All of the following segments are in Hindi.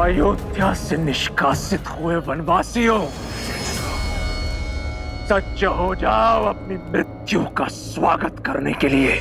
अयोध्या से निष्कासित हुए वनवासियों, सज्ज हो जाओ अपनी मृत्यु का स्वागत करने के लिए।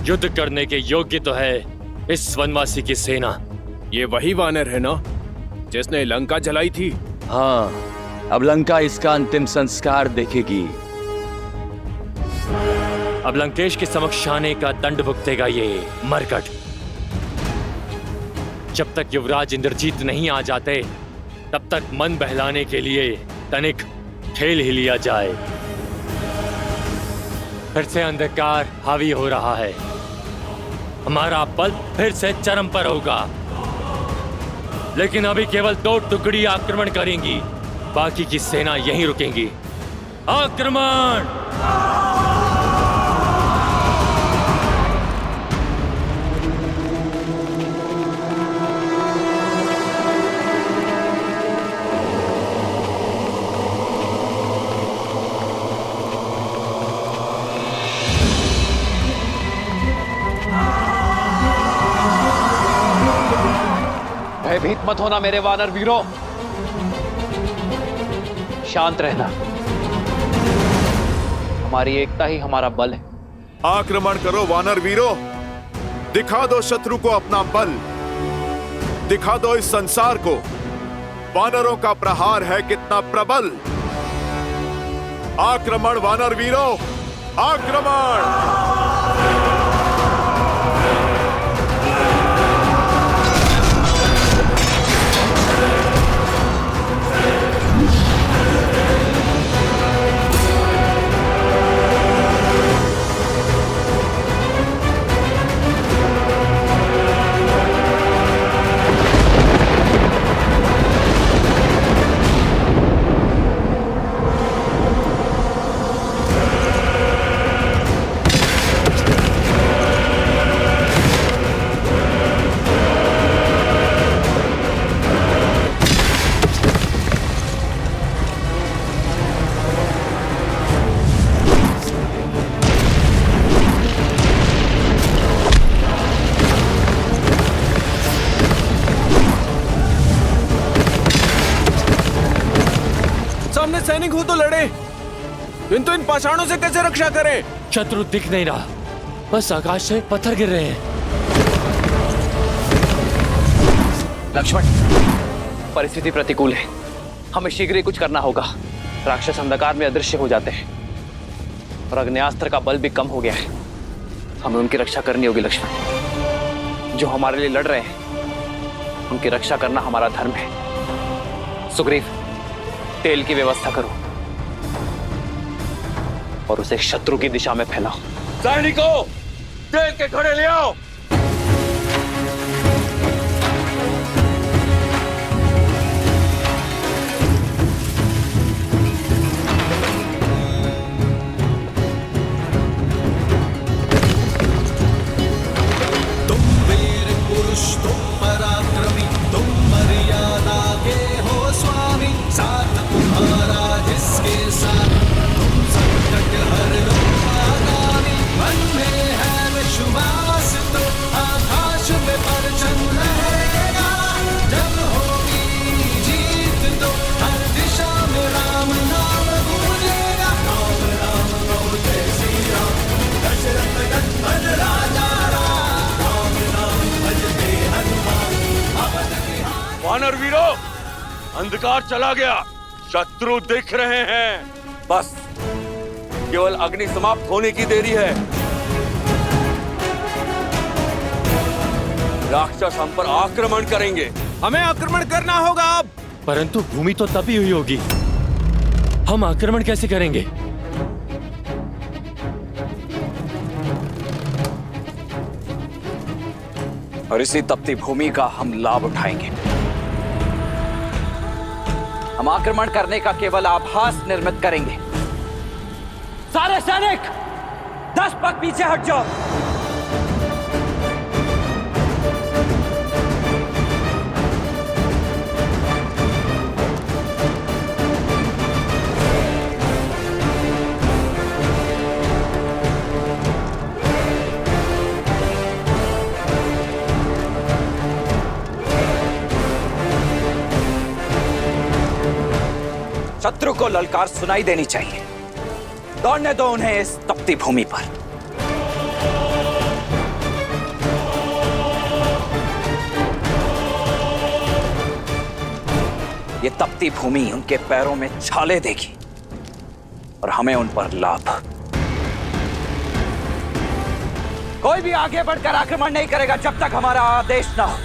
युद्ध करने के योग्य तो है इस वनवासी की सेना। ये वही वानर है ना जिसने लंका जलाई थी? हाँ, अब लंका इसका अंतिम संस्कार देखेगी। अब लंकेश के समक्ष आने का दंड भुगतेगा ये मरकट। जब तक युवराज इंद्रजीत नहीं आ जाते तब तक मन बहलाने के लिए तनिक खेल ही लिया जाए। फिर से अंधकार हावी हो रहा है, हमारा बल फिर से चरम पर होगा। लेकिन अभी केवल 2 टुकड़ी आक्रमण करेंगी, बाकी की सेना यहीं रुकेंगी। आक्रमण! भयभीत मत होना मेरे वानर वीरों, शांत रहना। हमारी एकता ही हमारा बल है। आक्रमण करो वानर वीरों, दिखा दो शत्रु को अपना बल, दिखा दो इस संसार को वानरों का प्रहार है कितना प्रबल। आक्रमण वानर वीरों, आक्रमण! सैनिक हो तो लड़े, किंतु इन पाषाणों से कैसे रक्षा करें? शत्रु दिख नहीं रहा, बस आकाश से पत्थर गिर रहे हैं। लक्ष्मण, परिस्थिति प्रतिकूल है, हमें शीघ्र ही कुछ करना होगा। राक्षस अंधकार में अदृश्य हो जाते हैं और अग्न्यास्त्र का बल भी कम हो गया है। हमें उनकी रक्षा करनी होगी लक्ष्मण। जो हमारे लिए लड़ रहे हैं उनकी रक्षा करना हमारा धर्म है। सुग्रीव, तेल की व्यवस्था करो और उसे शत्रु की दिशा में फैलाओ। सैनिकों, तेल के घड़े ले आओ। तुम वीर पुरुष, तुम पराक्रमी, तुम मर्यादा के हो स्वामी। साथ तुम्हारा जिसके साथ, तुम संकट हर लो आगामी। मन में है विश्वास तो वानर वीरों, अंधकार चला गया, शत्रु दिख रहे हैं। बस केवल अग्नि समाप्त होने की देरी है। राक्षस हम पर आक्रमण करेंगे। हमें आक्रमण करना होगा अब। परंतु भूमि तो तभी हुई होगी, हम आक्रमण कैसे करेंगे? और इसी तपती भूमि का हम लाभ उठाएंगे। हम आक्रमण करने का केवल आभास निर्मित करेंगे। सारे सैनिक 10 पग पीछे हट जाओ। शत्रु को ललकार सुनाई देनी चाहिए। दौड़ने दो उन्हें इस तपती भूमि पर। ये तपती भूमि उनके पैरों में छाले देगी और हमें उन पर लाभ। कोई भी आगे बढ़कर आक्रमण नहीं करेगा जब तक हमारा आदेश ना हो।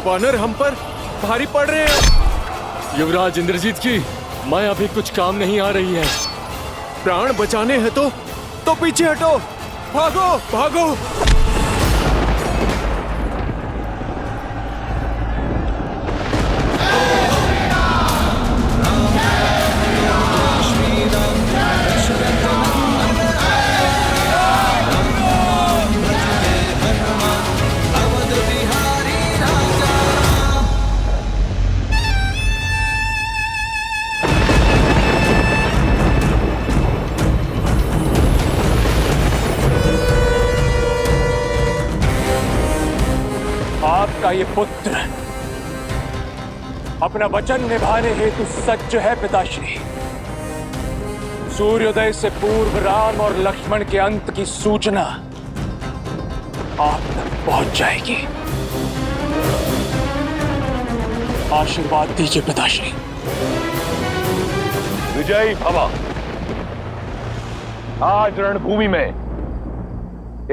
वानर हम पर भारी पड़ रहे हैं। युवराज इंद्रजीत की माया भी कुछ काम नहीं आ रही है। प्राण बचाने हैं तो पीछे हटो। भागो भागो। आपका ये पुत्र अपना वचन निभाने हेतु सज्ज है पिताश्री। सूर्योदय से पूर्व राम और लक्ष्मण के अंत की सूचना आप तक पहुंच जाएगी। आशीर्वाद दीजिए पिताश्री। विजयी भव। आज रणभूमि में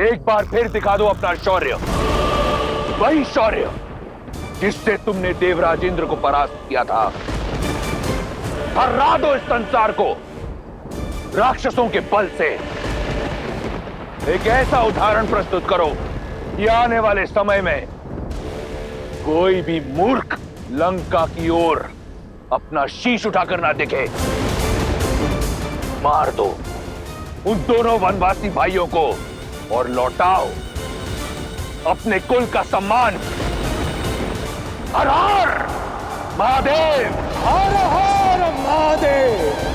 एक बार फिर दिखा दो अपना शौर्य, वही शौर्य जिससे तुमने देवराज इंद्र को परास्त किया था। हरा दो इस संसार को राक्षसों के बल से। एक ऐसा उदाहरण प्रस्तुत करो कि आने वाले समय में कोई भी मूर्ख लंका की ओर अपना शीश उठाकर ना दिखे। मार दो उन दोनों वनवासी भाइयों को और लौटाओ अपने कुल का सम्मान। हर हर महादेव, हर हर महादेव।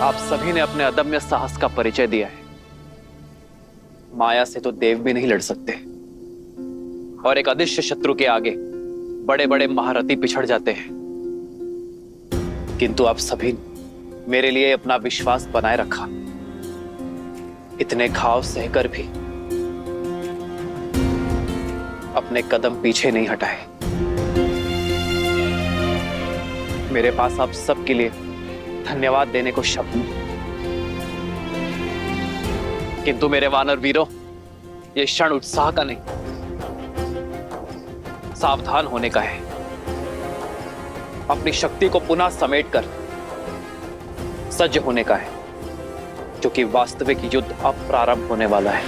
आप सभी ने अपने अदम्य साहस का परिचय दिया है। माया से तो देव भी नहीं लड़ सकते, और एक अदृश्य शत्रु के आगे बड़े बड़े महारथी पिछड़ जाते हैं। किंतु आप सभी ने मेरे लिए अपना विश्वास बनाए रखा। इतने घाव सहकर भी अपने कदम पीछे नहीं हटाए। मेरे पास आप सबके लिए धन्यवाद देने को शब्द नहीं, किंतु मेरे वानर वीरों, ये क्षण उत्साह का नहीं, सावधान होने का है। अपनी शक्ति को पुनः समेटकर सज्ज होने का है, क्योंकि वास्तविक युद्ध अब प्रारंभ होने वाला है।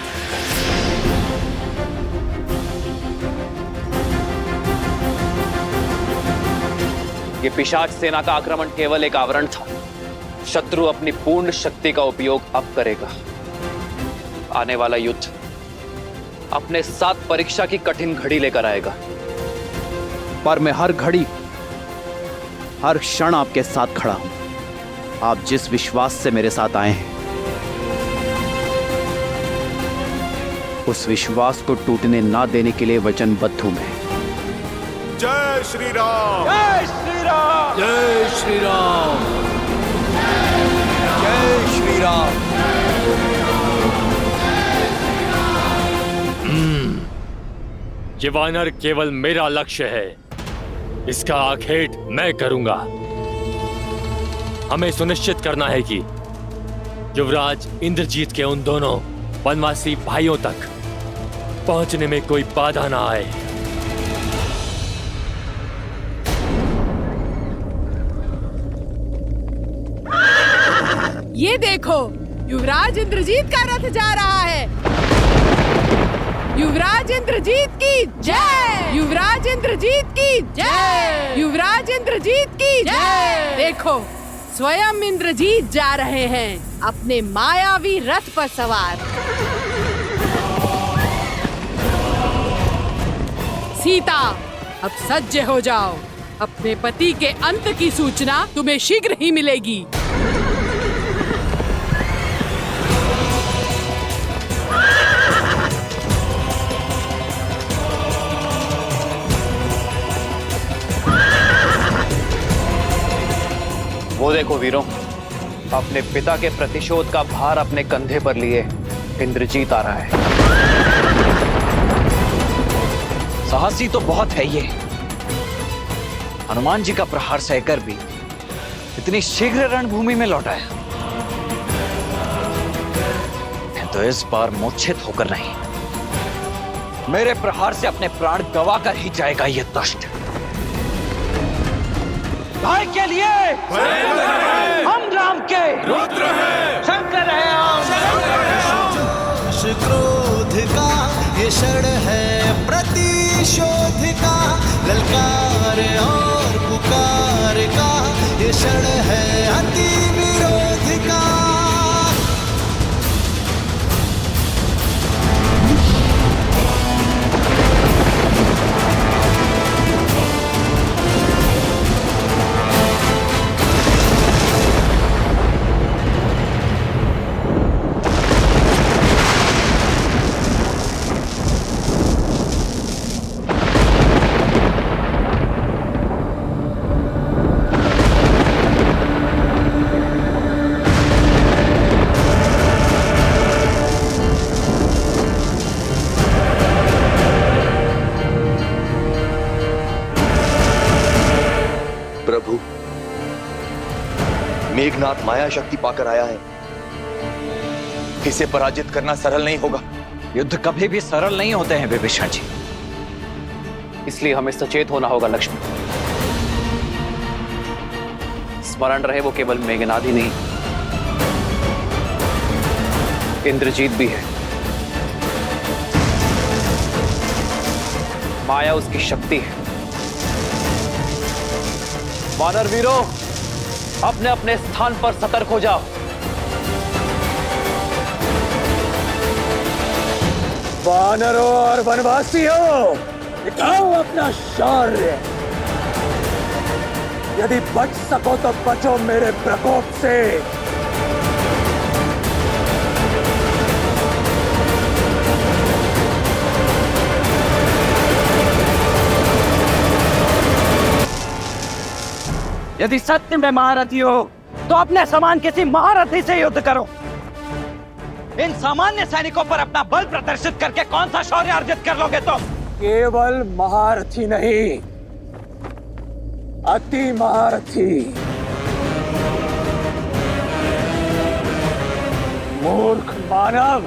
ये पिशाच सेना का आक्रमण केवल एक आवरण था। शत्रु अपनी पूर्ण शक्ति का उपयोग अब करेगा। आने वाला युद्ध अपने साथ परीक्षा की कठिन घड़ी लेकर आएगा। पर मैं हर घड़ी, हर क्षण आपके साथ खड़ा हूं। आप जिस विश्वास से मेरे साथ आए हैं, उस विश्वास को टूटने ना देने के लिए वचनबद्ध हूं मैं। जय श्री राम। जय श्री राम। जय श्री राम। जय श्री राम। ये वानर केवल मेरा लक्ष्य है। इसका आखेट मैं करूंगा। हमें सुनिश्चित करना है कि युवराज इंद्रजीत के उन दोनों वनवासी भाइयों तक पहुंचने में कोई बाधा ना आए। ये देखो, युवराज इंद्रजीत का रथ जा रहा है। युवराज इंद्रजीत की जय। युवराज इंद्रजीत की जय। युवराज इंद्रजीत की जय। देखो, स्वयं इंद्रजीत जा रहे हैं अपने मायावी रथ पर सवार। सीता, अब सज्ज हो जाओ। अपने पति के अंत की सूचना तुम्हें शीघ्र ही मिलेगी। वो देखो वीरों, अपने पिता के प्रतिशोध का भार अपने कंधे पर लिए इंद्रजीत आ रहा है। साहसी तो बहुत है ये। हनुमान जी का प्रहार सहकर भी इतनी शीघ्र रणभूमि में लौटा है। तो इस बार मूर्छित होकर नहीं, मेरे प्रहार से अपने प्राण गवा कर ही जाएगा ये दुष्ट। भाई के लिए हम राम के रुद्र हैं, शंकर है हम। क्रोध का ये क्षण है प्रतिशोध का, ललकार और पुकार का ये क्षण है अति विरोध का। मेघनाथ माया शक्ति पाकर आया है। इसे पराजित करना सरल नहीं होगा। युद्ध कभी भी सरल नहीं होते हैं विभीषण जी। इसलिए हमें सचेत होना होगा लक्ष्मण। स्मरण रहे वो केवल मेघनाद ही नहीं, इंद्रजीत भी है। माया उसकी शक्ति है। वानर वीरों, अपने अपने स्थान पर सतर्क हो जाओ। वानरों और वनवासियों, दिखाओ अपना शौर्य। यदि बच सको तो बचो मेरे प्रकोप से। यदि सत्य में महारथी हो तो अपने समान किसी महारथी से युद्ध करो। इन सामान्य सैनिकों पर अपना बल प्रदर्शित करके कौन सा शौर्य अर्जित कर लोगे तुम? केवल महारथी नहीं, अति महारथी। मूर्ख मानव,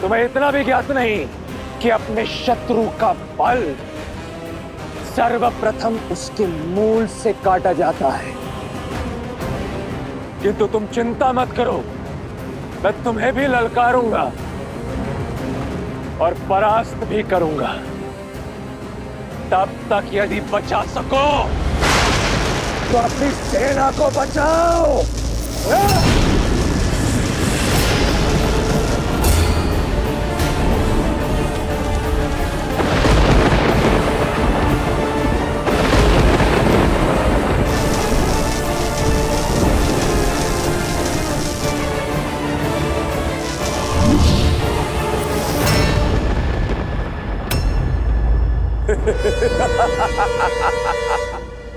तुम्हें इतना भी ज्ञात नहीं कि अपने शत्रु का बल सर्वप्रथम उसके मूल से काटा जाता है। किंतु तुम चिंता मत करो, मैं तुम्हें भी ललकारूंगा और परास्त भी करूंगा। तब तक यदि बचा सको तो अपनी सेना को बचाओ।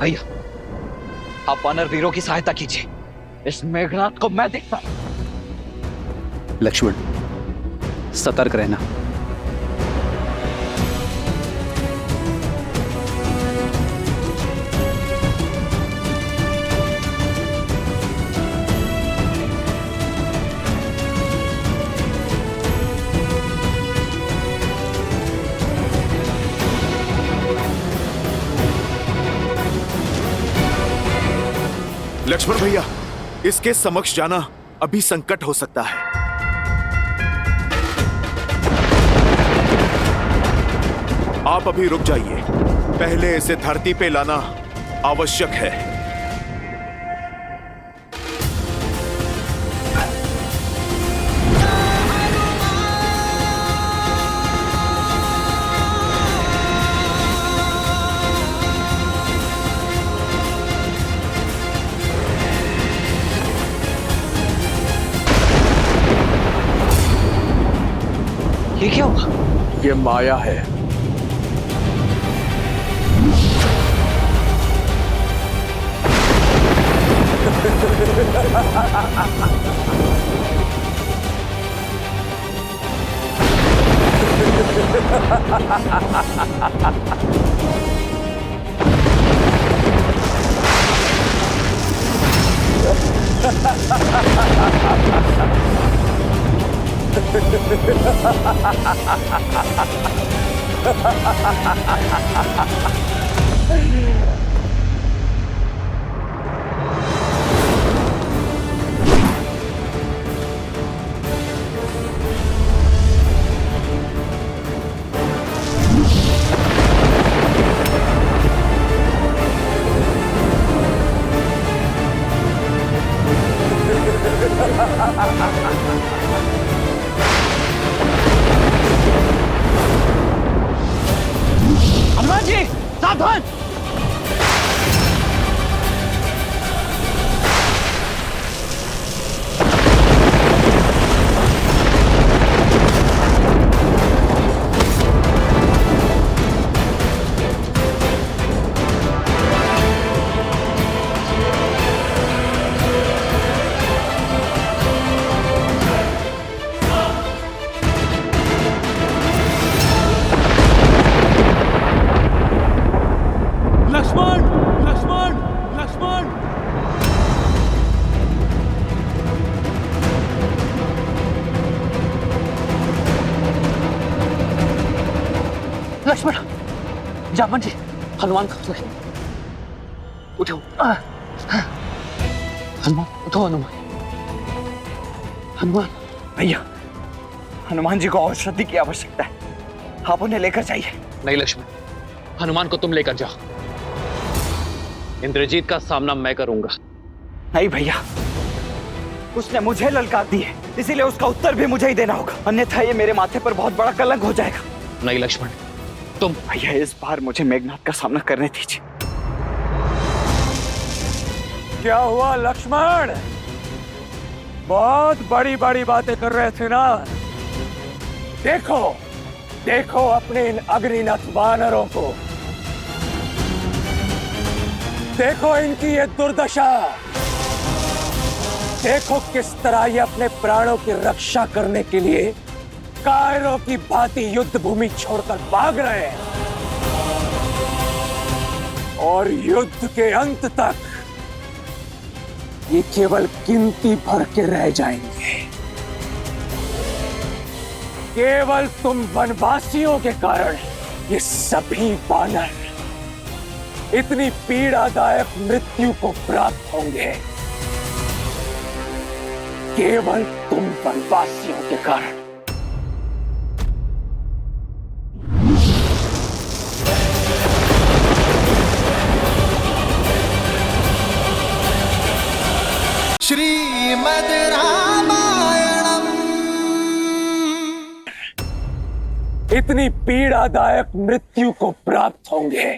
भैया, आप वानर वीरों की सहायता कीजिए। इस मेघनाथ को मैं देखता। लक्ष्मण, सतर्क रहना। लक्ष्मण भैया, इसके समक्ष जाना अभी संकट हो सकता है। आप अभी रुक जाइए, पहले इसे धरती पे लाना आवश्यक है। ये क्या हुआ? ये माया है। हनुमान जी, सावधान! लक्ष्मण, जामन जी, हनुमान को उठो। हनुमान उठो, हनुमान। हनुमान भैया, हनुमान जी को औषधि की आवश्यकता है, आप उन्हें लेकर जाइए। नहीं लक्ष्मण, हनुमान को तुम लेकर जाओ। इंद्रजीत का सामना मैं करूंगा। नहीं भैया, उसने मुझे ललकार दी है, इसीलिए उसका उत्तर भी मुझे ही देना होगा, अन्यथा ये मेरे माथे पर बहुत बड़ा कलंक हो जाएगा। नहीं लक्ष्मण, तुम। भैया, इस बार मुझे मेघनाथ का सामना करने दीजिए। क्या हुआ लक्ष्मण? बहुत बड़ी बड़ी बातें कर रहे थे ना। देखो देखो अपने इन अग्निनथ वानरों को, देखो इनकी ये दुर्दशा, देखो किस तरह ये अपने प्राणों की रक्षा करने के लिए कायरों की भांति युद्ध भूमि छोड़कर भाग रहे हैं, और युद्ध के अंत तक ये केवल गिनती भर के रह जाएंगे। केवल तुम वनवासियों के कारण ये सभी वानर इतनी पीड़ादायक मृत्यु को प्राप्त होंगे, केवल तुम वनवासियों के कारण। श्रीमद् रामायणम। इतनी पीड़ादायक मृत्यु को प्राप्त होंगे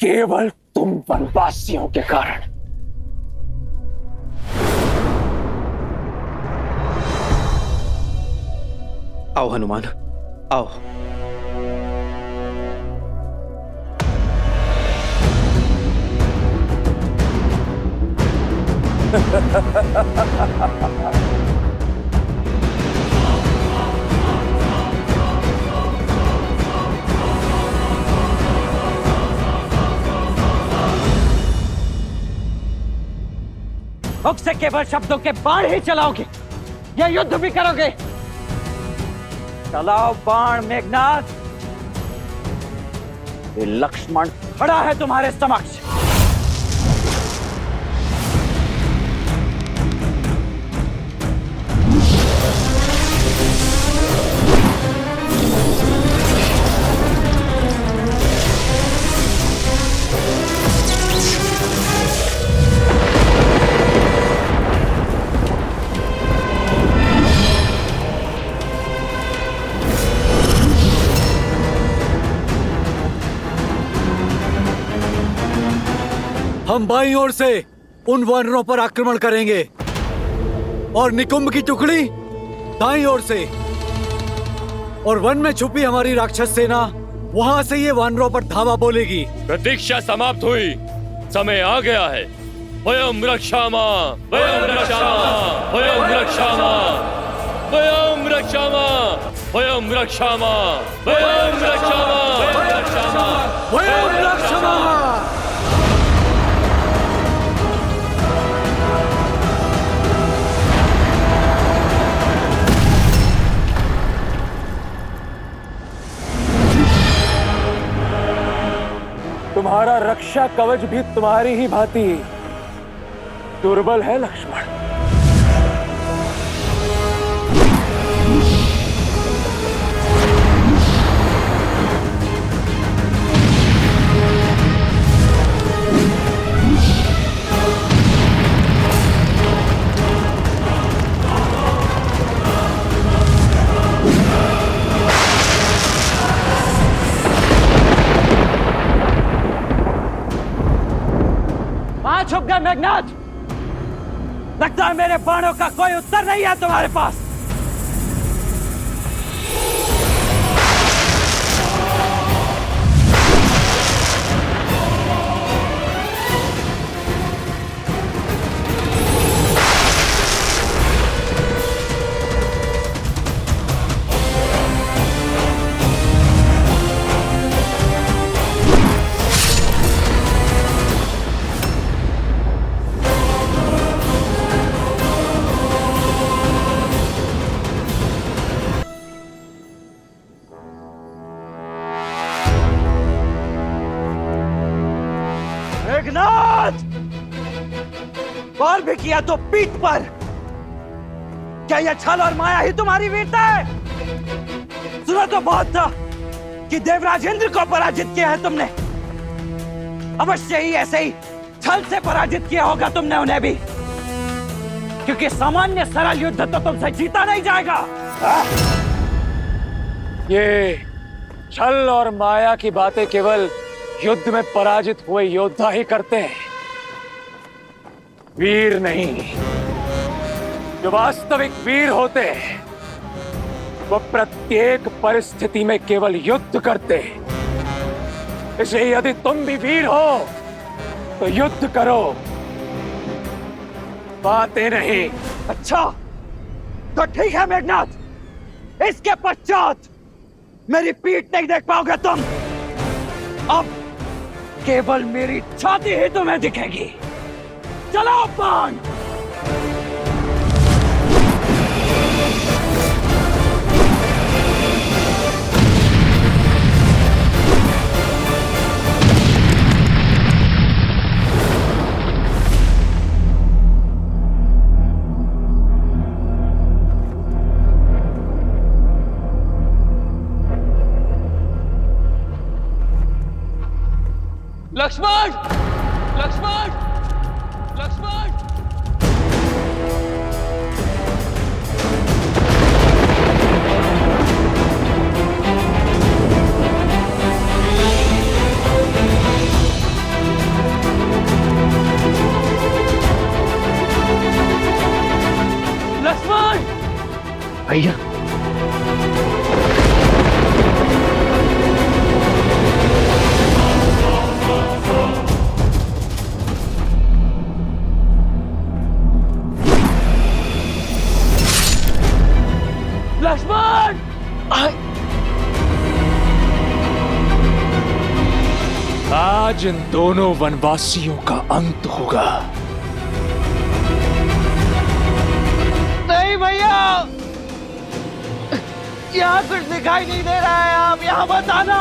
केवल तुम वनवासियों के कारण। आओ हनुमान, आओ। मुख से केवल शब्दों के बाण ही चलाओगे या युद्ध भी करोगे? चलाओ बाण मेघनाथ। ये लक्ष्मण खड़ा है तुम्हारे समक्ष। हम बाईं ओर से उन वानरों पर आक्रमण करेंगे और निकुंभ की टुकड़ी दाईं ओर से, और वन में छुपी हमारी राक्षस सेना वहां से ये वानरों पर धावा बोलेगी। प्रतीक्षा समाप्त हुई, समय आ गया है। वयम रक्षामा, वयम रक्षामा, वयम रक्षामा, वयम रक्षामा, वयम रक्षामा, वयम रक्षामा, वयम रक्षामा, वयम रक्षामा। तुम्हारा रक्षा कवच भी तुम्हारी ही भांति दुर्बल है लक्ष्मण। छुप गए मेघनाथ। लगता है मेरे बाणों का कोई उत्तर नहीं है तुम्हारे पास। मेघनाथ, और भी किया तो पीठ पर। क्या यह छल और माया ही तुम्हारी वीरता है? सुना तो बहुत था कि देवराज इंद्र को पराजित किया है तुमने। अवश्य ही ऐसे ही छल से पराजित किया होगा तुमने उन्हें भी, क्योंकि सामान्य सरल युद्ध तो तुमसे जीता नहीं जाएगा। ये छल और माया की बातें केवल युद्ध में पराजित हुए योद्धा ही करते हैं, वीर नहीं। जो वास्तविक वीर होते हैं वो प्रत्येक परिस्थिति में केवल युद्ध करते हैं। इसलिए यदि तुम भी वीर हो तो युद्ध करो, बातें नहीं। अच्छा तो ठीक है मेघनाथ, इसके पश्चात मेरी पीठ नहीं देख पाओगे तुम। अब केवल मेरी छाती ही तुम्हें दिखेगी। चलो बाण। लक्ष्मण, लक्ष्मण, लक्ष्मण। लक्ष्मण भैया, लक्ष्मण। आज इन दोनों वनवासियों का अंत होगा। नहीं भैया, यहाँ कुछ दिखाई नहीं दे रहा है, आप यहाँ मत आना।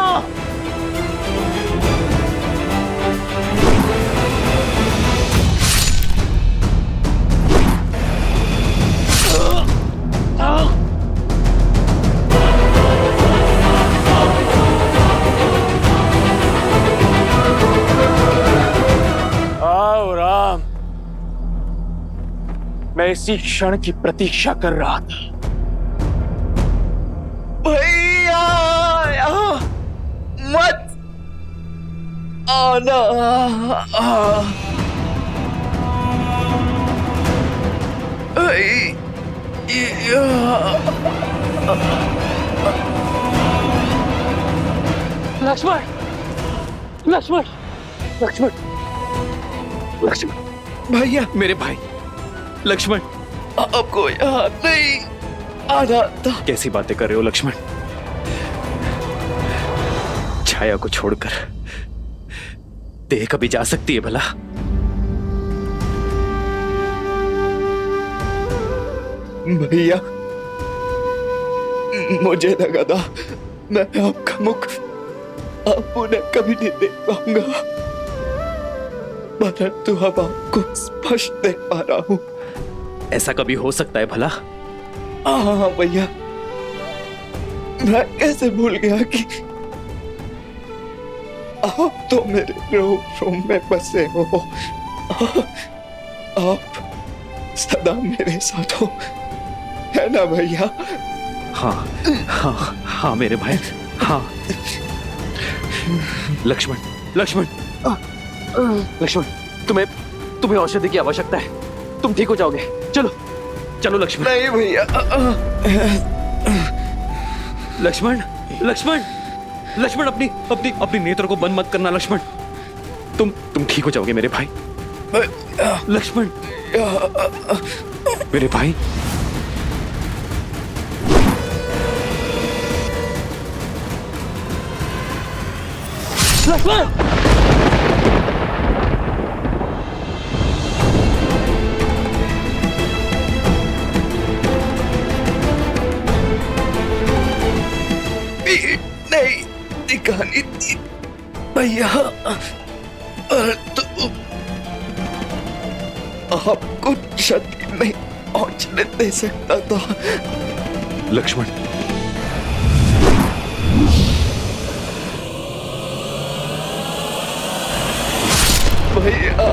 आओ राम, मैं इसी क्षण की प्रतीक्षा कर रहा था। भैया मत आना। लक्ष्मण, लक्ष्मण, लक्ष्मण, लक्ष्मण। भैया मेरे भाई लक्ष्मण, आपको यहाँ नहीं आना था। कैसी बातें कर रहे हो लक्ष्मण? छाया को छोड़कर देह कभी जा सकती है भला? भैया मुझे लगा था मैं आपका मुख आप उन्हें कभी नहीं देख पाऊंगा, परंतु अब आपको स्पष्ट देख पा रहा हूं। ऐसा कभी हो सकता है भला? हाँ भैया, मैं कैसे भूल गया कि आप तो मेरे रूम में बसे हो। आप सदा मेरे साथ हो, है ना भैया? हाँ हाँ हाँ मेरे भाई, हाँ। लक्ष्मण, लक्ष्मण, लक्ष्मण, तुम्हें औषधि की आवश्यकता है। तुम ठीक हो जाओगे। चलो चलो लक्ष्मण। नहीं भैया। लक्ष्मण, लक्ष्मण, लक्ष्मण, अपनी अपनी अपनी नेत्र को बंद मत करना लक्ष्मण। तुम ठीक हो जाओगे मेरे भाई। लक्ष्मण, मेरे भाई। लक्ष्मण, नहीं दिखानी थी भैया, परंतु आपको क्षति नहीं पहुंचने दे सकता था। लक्ष्मण, भैया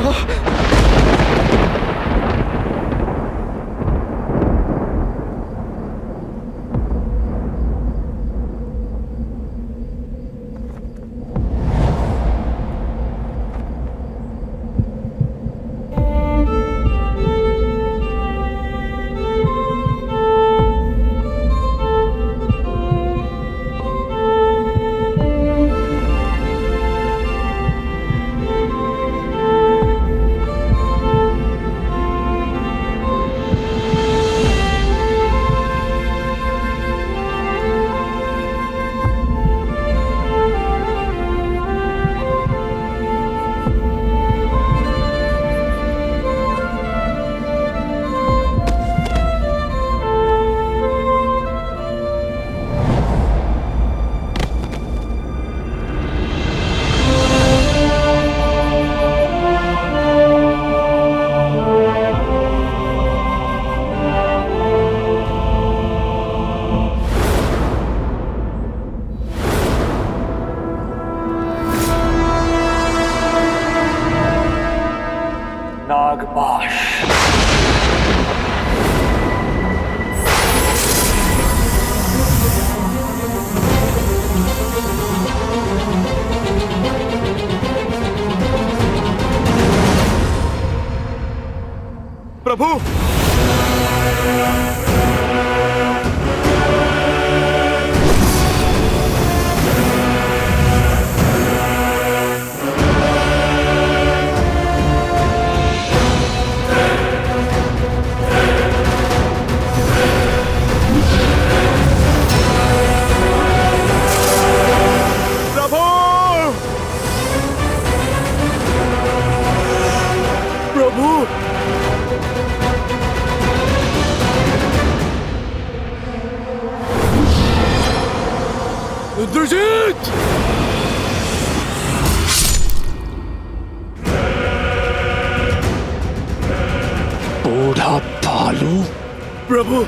नागपाश। प्रभु, इंद्रजीत! बूढ़ा भालू। प्रभु,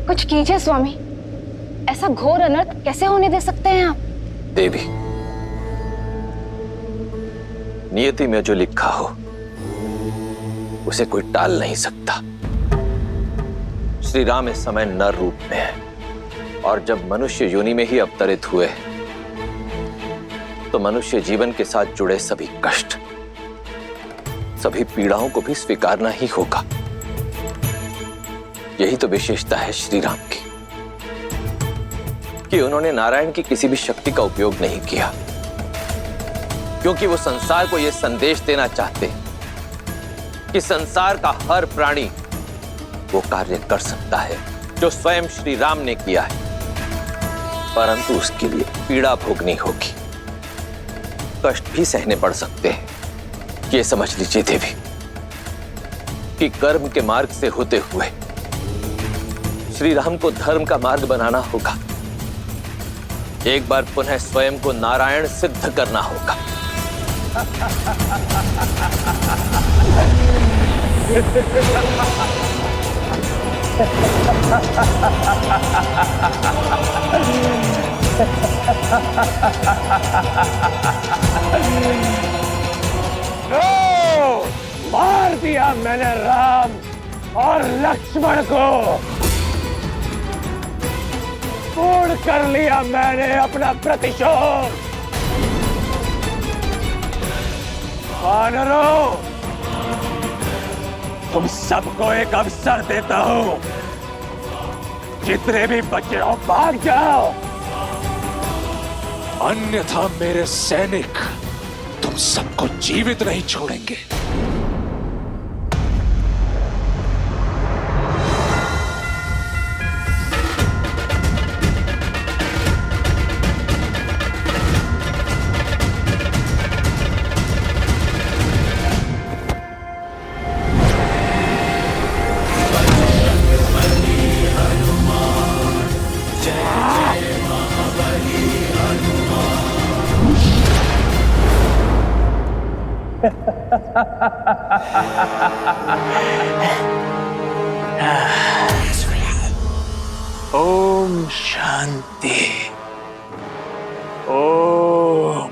कुछ कीजिए स्वामी, ऐसा घोर अनर्थ कैसे होने दे सकते हैं आप? देवी, नियति में जो लिखा हो उसे कोई टाल नहीं सकता। श्री राम इस समय नर रूप में है और जब मनुष्य योनि में ही अवतरित हुए तो मनुष्य जीवन के साथ जुड़े सभी कष्ट, सभी पीड़ाओं को भी स्वीकारना ही होगा। यही तो विशेषता है श्री राम की कि उन्होंने नारायण की किसी भी शक्ति का उपयोग नहीं किया, क्योंकि वो संसार को यह संदेश देना चाहते कि संसार का हर प्राणी वो कार्य कर सकता है जो स्वयं श्री राम ने किया है, परंतु उसके लिए पीड़ा भोगनी होगी, कष्ट भी सहने पड़ सकते हैं। ये समझ लीजिए देवी कि कर्म के मार्ग से होते हुए श्री राम को धर्म का मार्ग बनाना होगा। एक बार पुनः स्वयं को नारायण सिद्ध करना होगा। मार दिया मैंने राम और लक्ष्मण को, पूर्ण कर लिया मैंने अपना प्रतिशोध। वानरों, तुम सबको एक अवसर देता हूं, जितने भी बचे हो भाग जाओ, अन्यथा मेरे सैनिक तुम सबको जीवित नहीं छोड़ेंगे। ओम शांति, ओम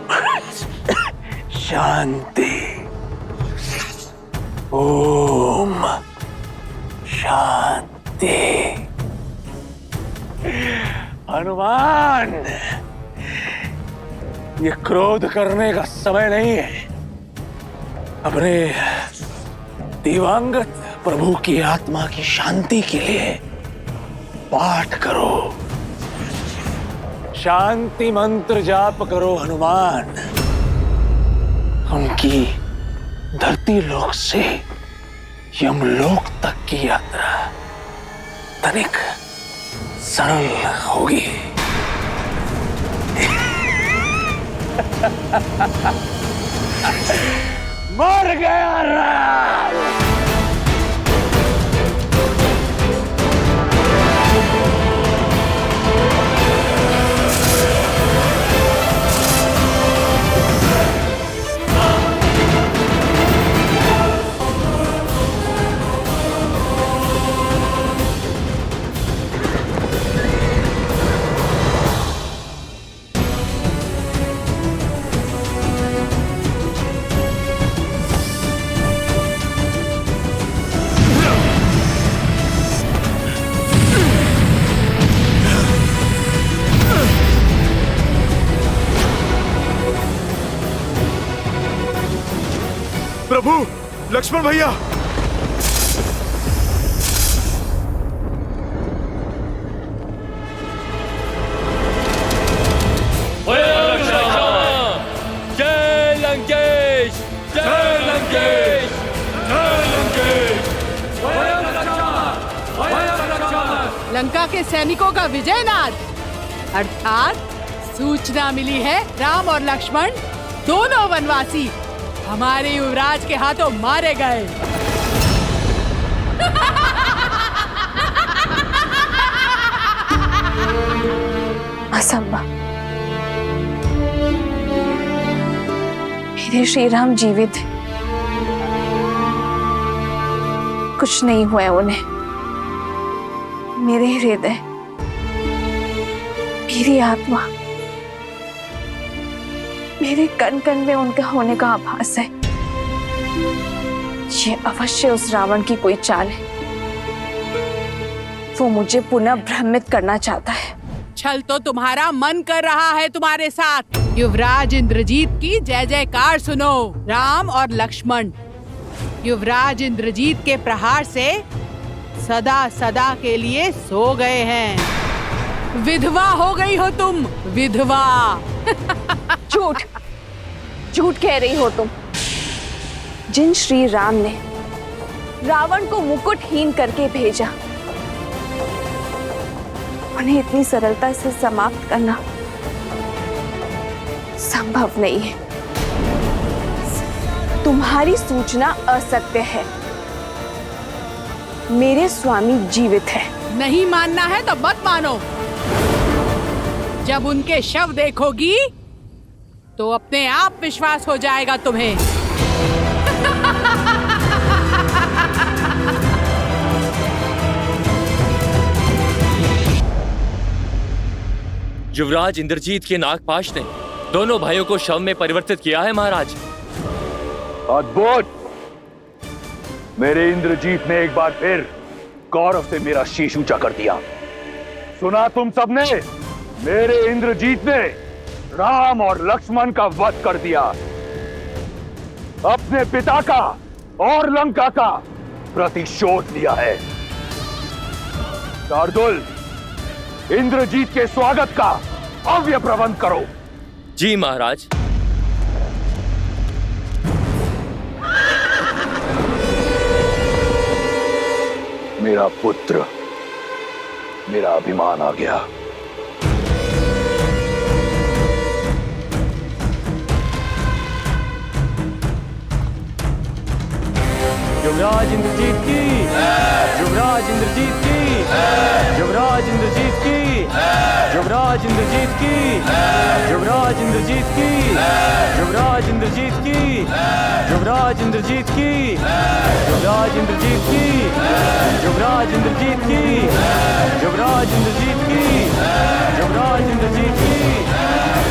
शांति, ओम शांति। हनुमान, ये क्रोध करने का समय नहीं है। अपने दिवंगत प्रभु की आत्मा की शांति के लिए पाठ करो, शांति मंत्र जाप करो हनुमान। उनकी धरती लोक से यमलोक तक की यात्रा तनिक सरल होगी। मर गया राम। प्रभु, लक्ष्मण भैया, जय लंकेश, जय लंकेश, जय लंकेश। लंका के सैनिकों का विजय नाद, अर्थात सूचना मिली है राम और लक्ष्मण दोनों वनवासी हमारे युवराज के हाथों मारे गए। असंभव। मेरे श्री राम जीवित हैं। कुछ नहीं हुआ उन्हें। मेरे हृदय, मेरी आत्मा, मेरे कण कण में उनका होने का आभास है। ये अवश्य उस रावण की कोई चाल है। वो मुझे पुनः भ्रमित करना चाहता है। छल तो तुम्हारा मन कर रहा है तुम्हारे साथ। युवराज इंद्रजीत की जय जयकार सुनो। राम और लक्ष्मण युवराज इंद्रजीत के प्रहार से सदा सदा के लिए सो गए हैं। विधवा हो गई हो तुम, विधवा। झूठ, झूठ कह रही हो तुम। जिन श्री राम ने रावण को मुकुटहीन करके भेजा, उन्हें इतनी सरलता से समाप्त करना संभव नहीं है। तुम्हारी सूचना असत्य है। मेरे स्वामी जीवित है। नहीं मानना है तो मत मानो। जब उनके शव देखोगी तो अपने आप विश्वास हो जाएगा तुम्हें। युवराज इंद्रजीत के नागपाश ने दोनों भाइयों को शव में परिवर्तित किया है महाराज। अद्भुत! मेरे इंद्रजीत ने एक बार फिर गौरव से मेरा शीश ऊंचा कर दिया। सुना तुम सबने? मेरे इंद्रजीत ने राम और लक्ष्मण का वध कर दिया, अपने पिता का और लंका का प्रतिशोध लिया है। शार्दुल, इंद्रजीत के स्वागत का भव्य प्रबंध करो। जी महाराज। मेरा पुत्र, मेरा अभिमान आ गया। युवराज इंद्रजीत की, युवराज इंद्रजीत की, युवराज इंद्रजीत की, युवराज इंद्रजीत की, युवराज इंद्रजीत की, युवराज इंद्रजीत की, युवराज इंद्रजीत की, युवराज इंद्रजीत की, युवराज इंद्रजीत की, युवराज इंद्रजीत की, युवराज इंद्रजीत की,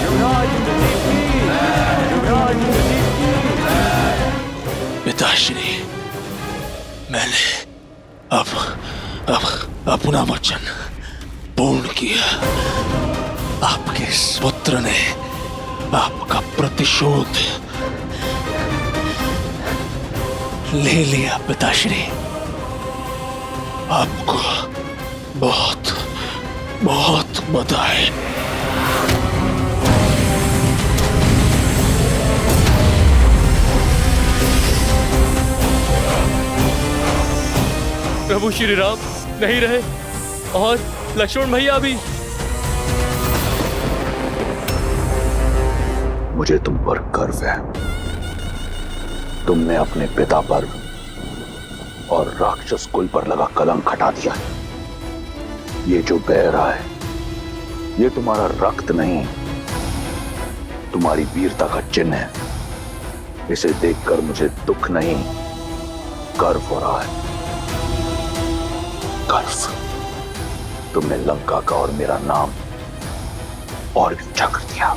युवराज इंद्रजीत की, युवराज इंद्रजीत की। पिताश्री, मैंने अब अपना वचन पूर्ण किया। आपके इस पुत्र ने आपका प्रतिशोध ले लिया। पिताश्री, आपको बहुत बहुत बधाई। प्रभु श्री राम नहीं रहे और लक्ष्मण भैया भी। मुझे तुम पर गर्व है। तुमने अपने पिता पर और राक्षस कुल पर लगा कलंक हटा दिया। ये जो बह रहा है, ये तुम्हारा रक्त नहीं, तुम्हारी वीरता का चिन्ह है। इसे देखकर मुझे दुख नहीं, गर्व हो रहा है। गर्व। तुमने लंका का और मेरा नाम और भी ऊंचा कर दिया।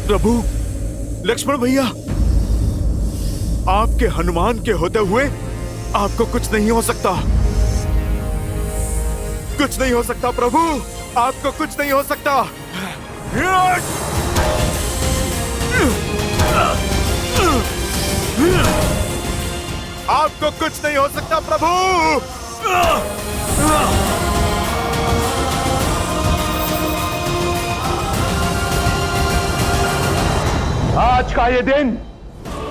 प्रभु, लक्ष्मण भैया, आपके हनुमान के होते हुए आपको कुछ नहीं हो सकता। कुछ नहीं हो सकता प्रभु, आपको कुछ नहीं हो सकता। आपको कुछ नहीं हो सकता प्रभु। आज का ये दिन,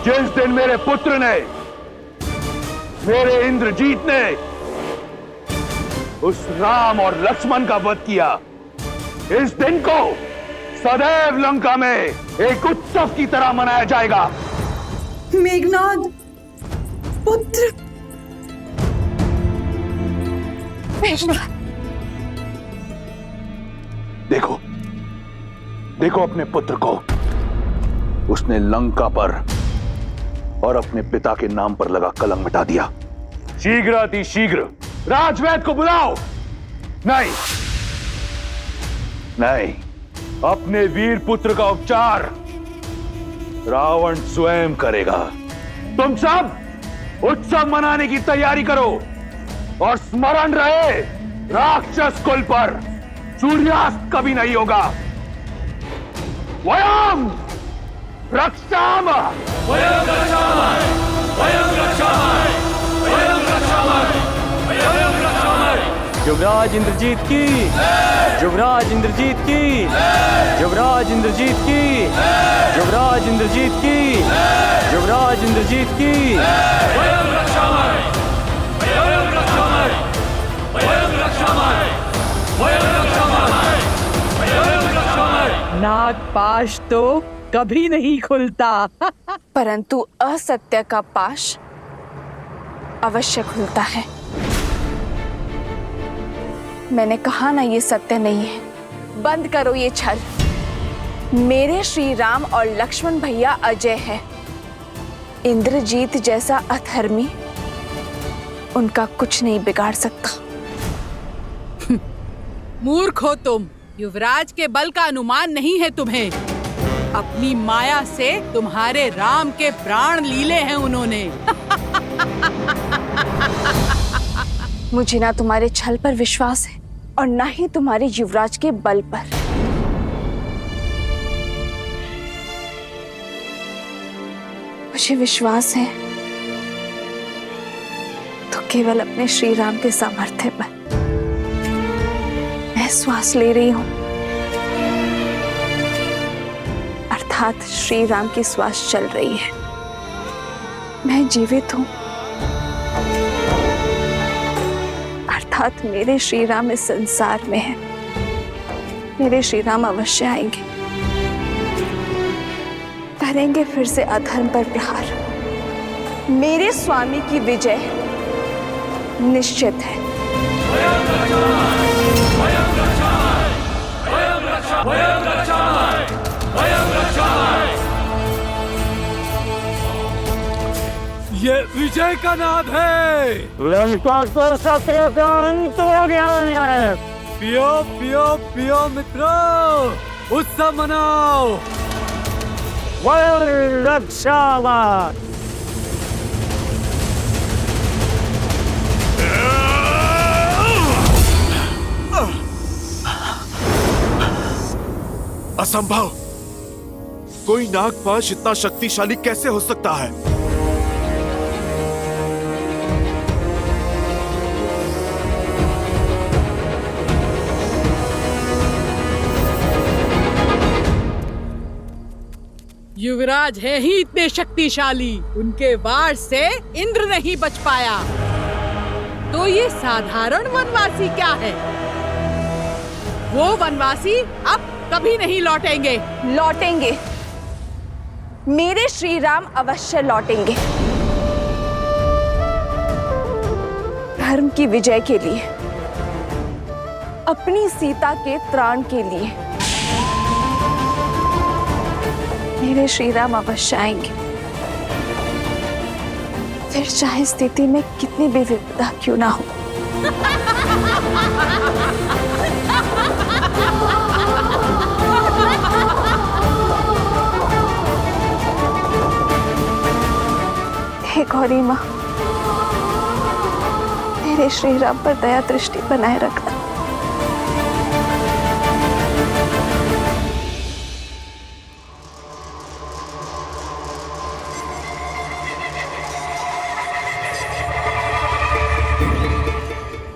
जिस दिन मेरे पुत्र ने, मेरे इंद्रजीत ने उस राम और लक्ष्मण का वध किया, इस दिन को सदैव लंका में एक उत्सव की तरह मनाया जाएगा। मेघनाद, पुत्र। देखो, देखो अपने पुत्र को। उसने लंका पर और अपने पिता के नाम पर लगा कलंक मिटा दिया। शीघ्र अति शीघ्र राजवैद्य को बुलाओ। नहीं नहीं, अपने वीर पुत्र का उपचार रावण स्वयं करेगा। तुम सब उत्सव मनाने की तैयारी करो और स्मरण रहे, राक्षस कुल पर सूर्यास्त कभी नहीं होगा। वयम रक्षामः, वयम रक्षामः, वयम रक्षामः, वयम रक्षामः, वयम रक्षामः। युवराज इंद्रजीत की, युवराज इंद्रजीत की, युवराज इंद्रजीत की, युवराज इंद्रजीत की, युवराज इंद्रजीत की। वयम रक्षामः, वयम नागपाश तो कभी नहीं खुलता। परंतु असत्य का पाश अवश्य खुलता है। मैंने कहा ना, ये सत्य नहीं है। बंद करो ये छल। मेरे श्री राम और लक्ष्मण भैया अजय है। इंद्रजीत जैसा अधर्मी उनका कुछ नहीं बिगाड़ सकता। मूर्ख हो तुम। युवराज के बल का अनुमान नहीं है तुम्हें। अपनी माया से तुम्हारे राम के प्राण लीले हैं उन्होंने। मुझे ना तुम्हारे छल पर विश्वास है और ना ही तुम्हारे युवराज के बल पर। मुझे विश्वास है तो केवल अपने श्री राम के सामर्थ्य पर। मैं श्वास ले रही हूं, अर्थात श्री राम की श्वास चल रही है। मैं जीवित हूं, अर्थात मेरे श्री राम इस संसार में है। मेरे श्री राम अवश्य आएंगे, करेंगे फिर से अधर्म पर प्रहार। मेरे स्वामी की विजय निश्चित है। ये विजय का नाद है। पियो पियो पियो मित्रों, उत्सव मनाओ। असंभव! कोई नागपाश इतना शक्तिशाली कैसे हो सकता है? युवराज है ही इतने शक्तिशाली, उनके वार से इंद्र नहीं बच पाया। तो ये साधारण वनवासी क्या है? वो वनवासी अब कभी नहीं लौटेंगे। लौटेंगे, मेरे श्री राम अवश्य लौटेंगे। धर्म की विजय के लिए, अपनी सीता के त्राण के लिए मेरे श्री राम अवश्य आएंगे। फिर चाहे स्थिति में कितनी भी विपदा क्यों ना हो। हे गौरी माँ, मेरे श्री राम पर दया दृष्टि बनाए रखना।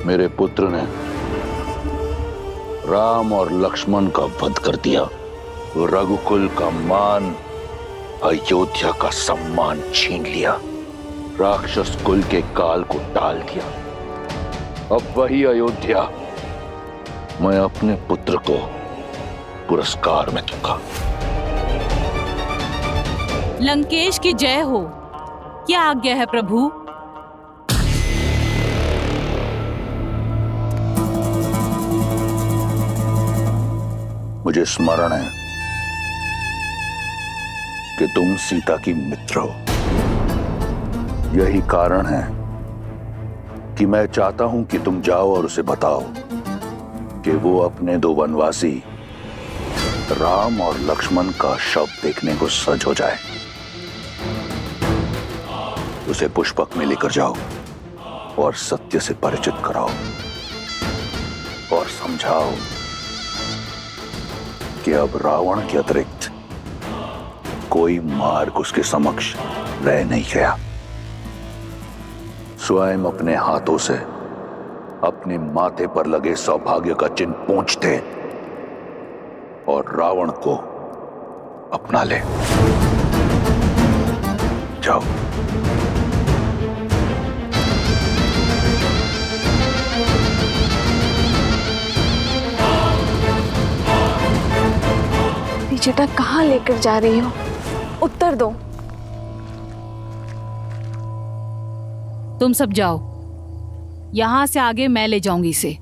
मेरे पुत्र ने राम और लक्ष्मण का वध कर दिया। रघुकुल का मान, अयोध्या का सम्मान छीन लिया। राक्षस कुल के काल को टाल दिया। अब वही अयोध्या मैं अपने पुत्र को पुरस्कार में दूंगा। लंकेश की जय हो। क्या आज्ञा है प्रभु? मुझे स्मरण है कि तुम सीता की मित्र हो। यही कारण है कि मैं चाहता हूं कि तुम जाओ और उसे बताओ कि वो अपने दो वनवासी राम और लक्ष्मण का शव देखने को सज हो जाए। उसे पुष्पक में लेकर जाओ और सत्य से परिचित कराओ और समझाओ कि अब रावण के अतिरिक्त कोई मार्ग उसके समक्ष रह नहीं गया। स्वयं अपने हाथों से अपने माथे पर लगे सौभाग्य का चिन्ह पोंछ दे और रावण को अपना ले। जाओ। त्रिजटा कहाँ लेकर जा रही हो? उत्तर दो। तुम सब जाओ, यहां से आगे मैं ले जाऊंगी इसे।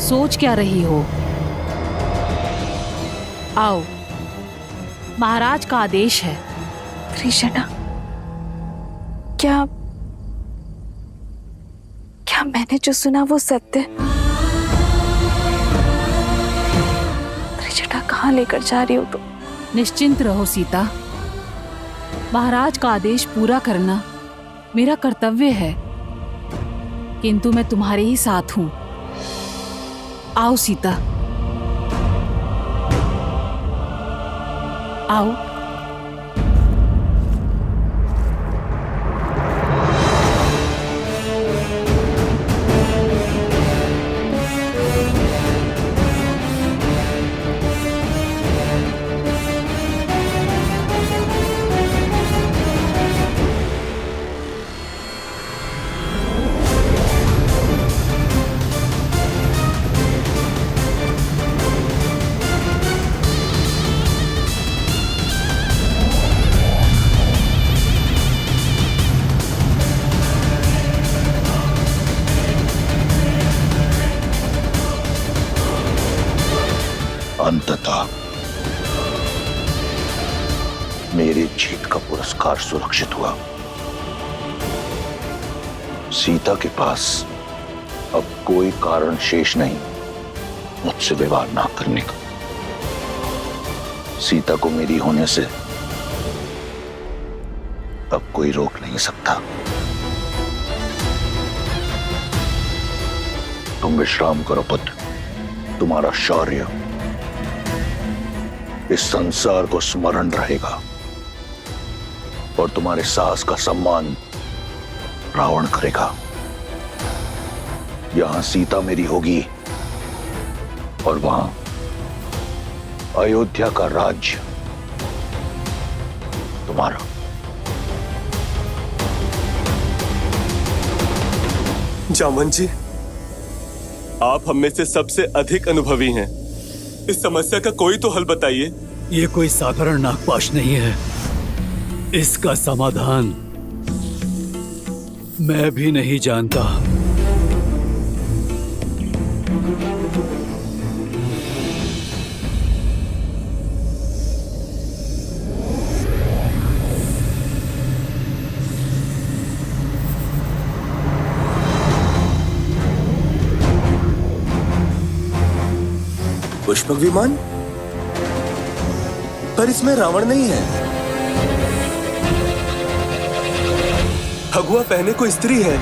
सोच क्या रही हो? आओ, महाराज का आदेश है। त्रिजटा, क्या मैंने जो सुना वो सत्य? त्रिजटा कहाँ लेकर जा रही हो तुम? निश्चिंत रहो सीता, महाराज का आदेश पूरा करना मेरा कर्तव्य है, किंतु मैं तुम्हारे ही साथ हूं। आओ सीता, आओ। अंततः मेरी जीत का पुरस्कार सुरक्षित हुआ। सीता के पास अब कोई कारण शेष नहीं मुझसे विवाह ना करने का। सीता को मेरी होने से अब कोई रोक नहीं सकता। तुम विश्राम करो पुत्र, तुम्हारा शौर्य इस संसार को स्मरण रहेगा और तुम्हारे साहस का सम्मान रावण करेगा। यहां सीता मेरी होगी और वहां अयोध्या का राज्य तुम्हारा। जामवन जी, आप हम में से सबसे अधिक अनुभवी हैं। इस समस्या का कोई तो हल बताइए। ये कोई साधारण नागपाश नहीं है, इसका समाधान मैं भी नहीं जानता। पुष्पक विमान, पर इसमें रावण नहीं है। भगवा पहने कोई स्त्री है।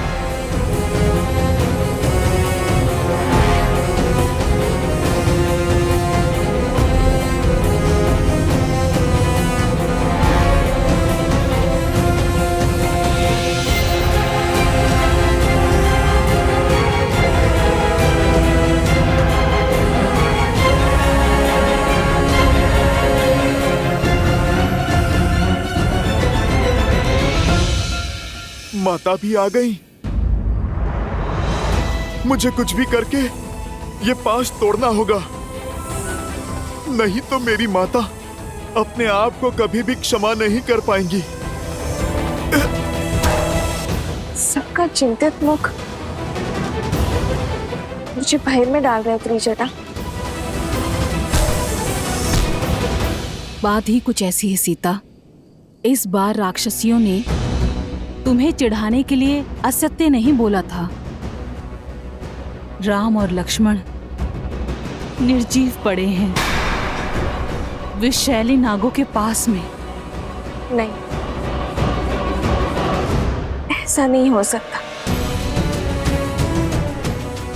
माता भी आ गई। मुझे कुछ भी करके ये पाश तोड़ना होगा, नहीं तो मेरी माता अपने आप को कभी भी क्षमा नहीं कर पाएंगी। सबका चिंतित मुख मुझे भय में डाल रहे त्रिजटा। बात ही कुछ ऐसी है सीता। इस बार राक्षसियों ने तुम्हें चिढ़ाने के लिए असत्य नहीं बोला था। राम और लक्ष्मण निर्जीव पड़े हैं विषैली नागों के पास में। नहीं, ऐसा नहीं हो सकता।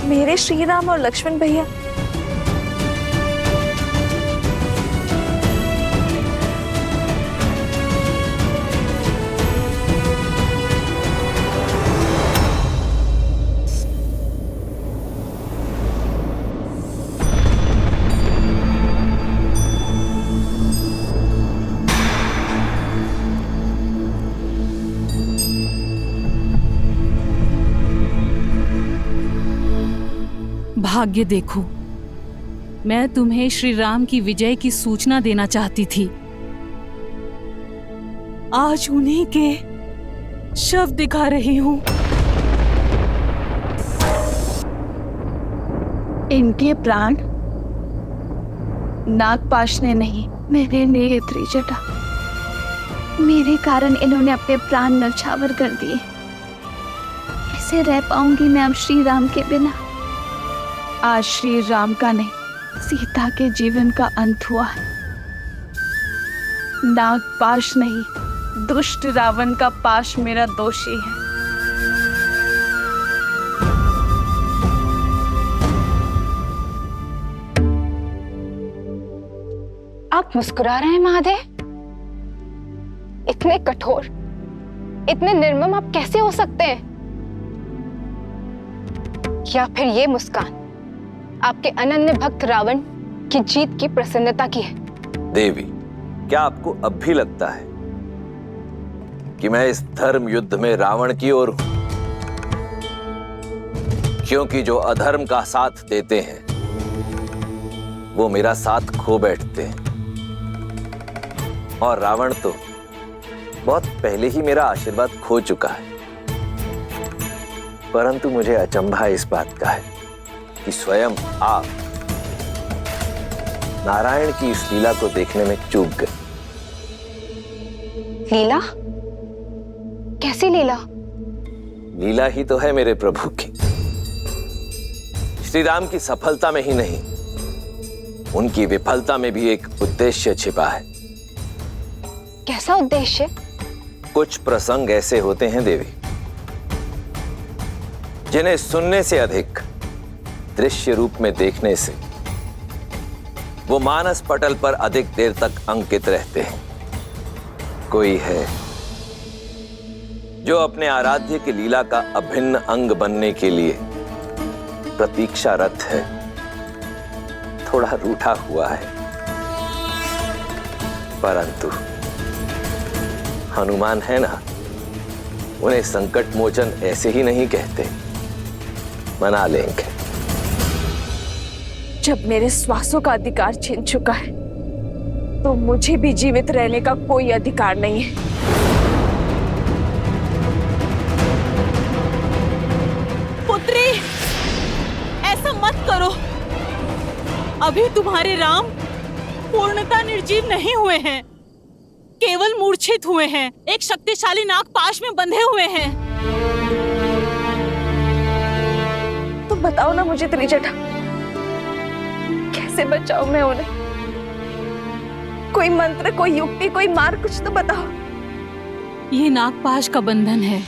मेरे श्री राम और लक्ष्मण भैया भाग्य देखो, मैं तुम्हें श्री राम की विजय की सूचना देना चाहती थी। आज उन्हीं के शव दिखा रही हूँ। इनके प्राण नागपाश ने नहीं, मेरे लिए त्रिजटा। मेरे कारण इन्होंने अपने प्राण न्यौछावर कर दिए। कैसे रह पाऊंगी मैं अब श्री राम के बिना? आज श्री राम का नहीं, सीता के जीवन का अंत हुआ है। नागपाश नहीं, दुष्ट रावण का पाश मेरा दोषी है। आप मुस्कुरा रहे हैं महादेव? इतने कठोर, इतने निर्मम आप कैसे हो सकते हैं? या फिर ये मुस्कान आपके अनन्य भक्त रावण की जीत की प्रसन्नता की है? देवी, क्या आपको अब भी लगता है कि मैं इस धर्म युद्ध में रावण की ओर हूं? क्योंकि जो अधर्म का साथ देते हैं वो मेरा साथ खो बैठते हैं, और रावण तो बहुत पहले ही मेरा आशीर्वाद खो चुका है। परंतु मुझे अचंभा इस बात का है कि स्वयं आप नारायण की इस लीला को देखने में चूक गए। लीला? कैसी लीला? लीला ही तो है मेरे प्रभु की। श्री राम की सफलता में ही नहीं, उनकी विफलता में भी एक उद्देश्य छिपा है। कैसा उद्देश्य? कुछ प्रसंग ऐसे होते हैं देवी, जिन्हें सुनने से अधिक दृश्य रूप में देखने से वो मानस पटल पर अधिक देर तक अंकित रहते हैं। कोई है जो अपने आराध्य की लीला का अभिन्न अंग बनने के लिए प्रतीक्षारत है, थोड़ा रूठा हुआ है। परंतु हनुमान है ना, उन्हें संकट मोचन ऐसे ही नहीं कहते, मना लेंगे। जब मेरे श्वासों का अधिकार छीन चुका है तो मुझे भी जीवित रहने का कोई अधिकार नहीं है। पुत्री, ऐसा मत करो। अभी तुम्हारे राम पूर्णतः निर्जीव नहीं हुए हैं, केवल मूर्छित हुए हैं, एक शक्तिशाली नागपाश में बंधे हुए हैं। तुम बताओ ना मुझे त्रिजटा, कैसे बचाऊं मैं उन्हें? कोई मंत्र, कोई युक्ति, कोई मार्ग, कुछ तो बताओ। ये नागपाश का बंधन है।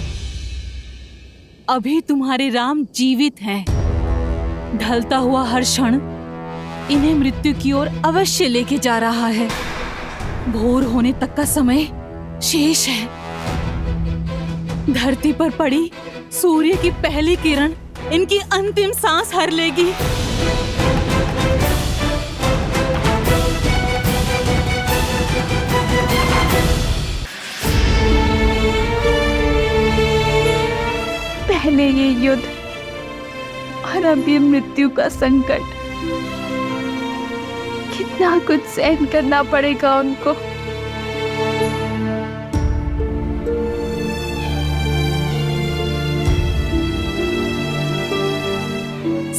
अभी तुम्हारे राम जीवित हैं। ढलता हुआ हर क्षण इन्हें मृत्यु की ओर अवश्य लेके जा रहा है। भोर होने तक का समय शेष है। धरती पर पड़ी सूर्य की पहली किरण इनकी अंतिम सांस हर लेगी। पहले ये युद्ध और अब ये मृत्यु का संकट, कितना कुछ सहन करना पड़ेगा उनको।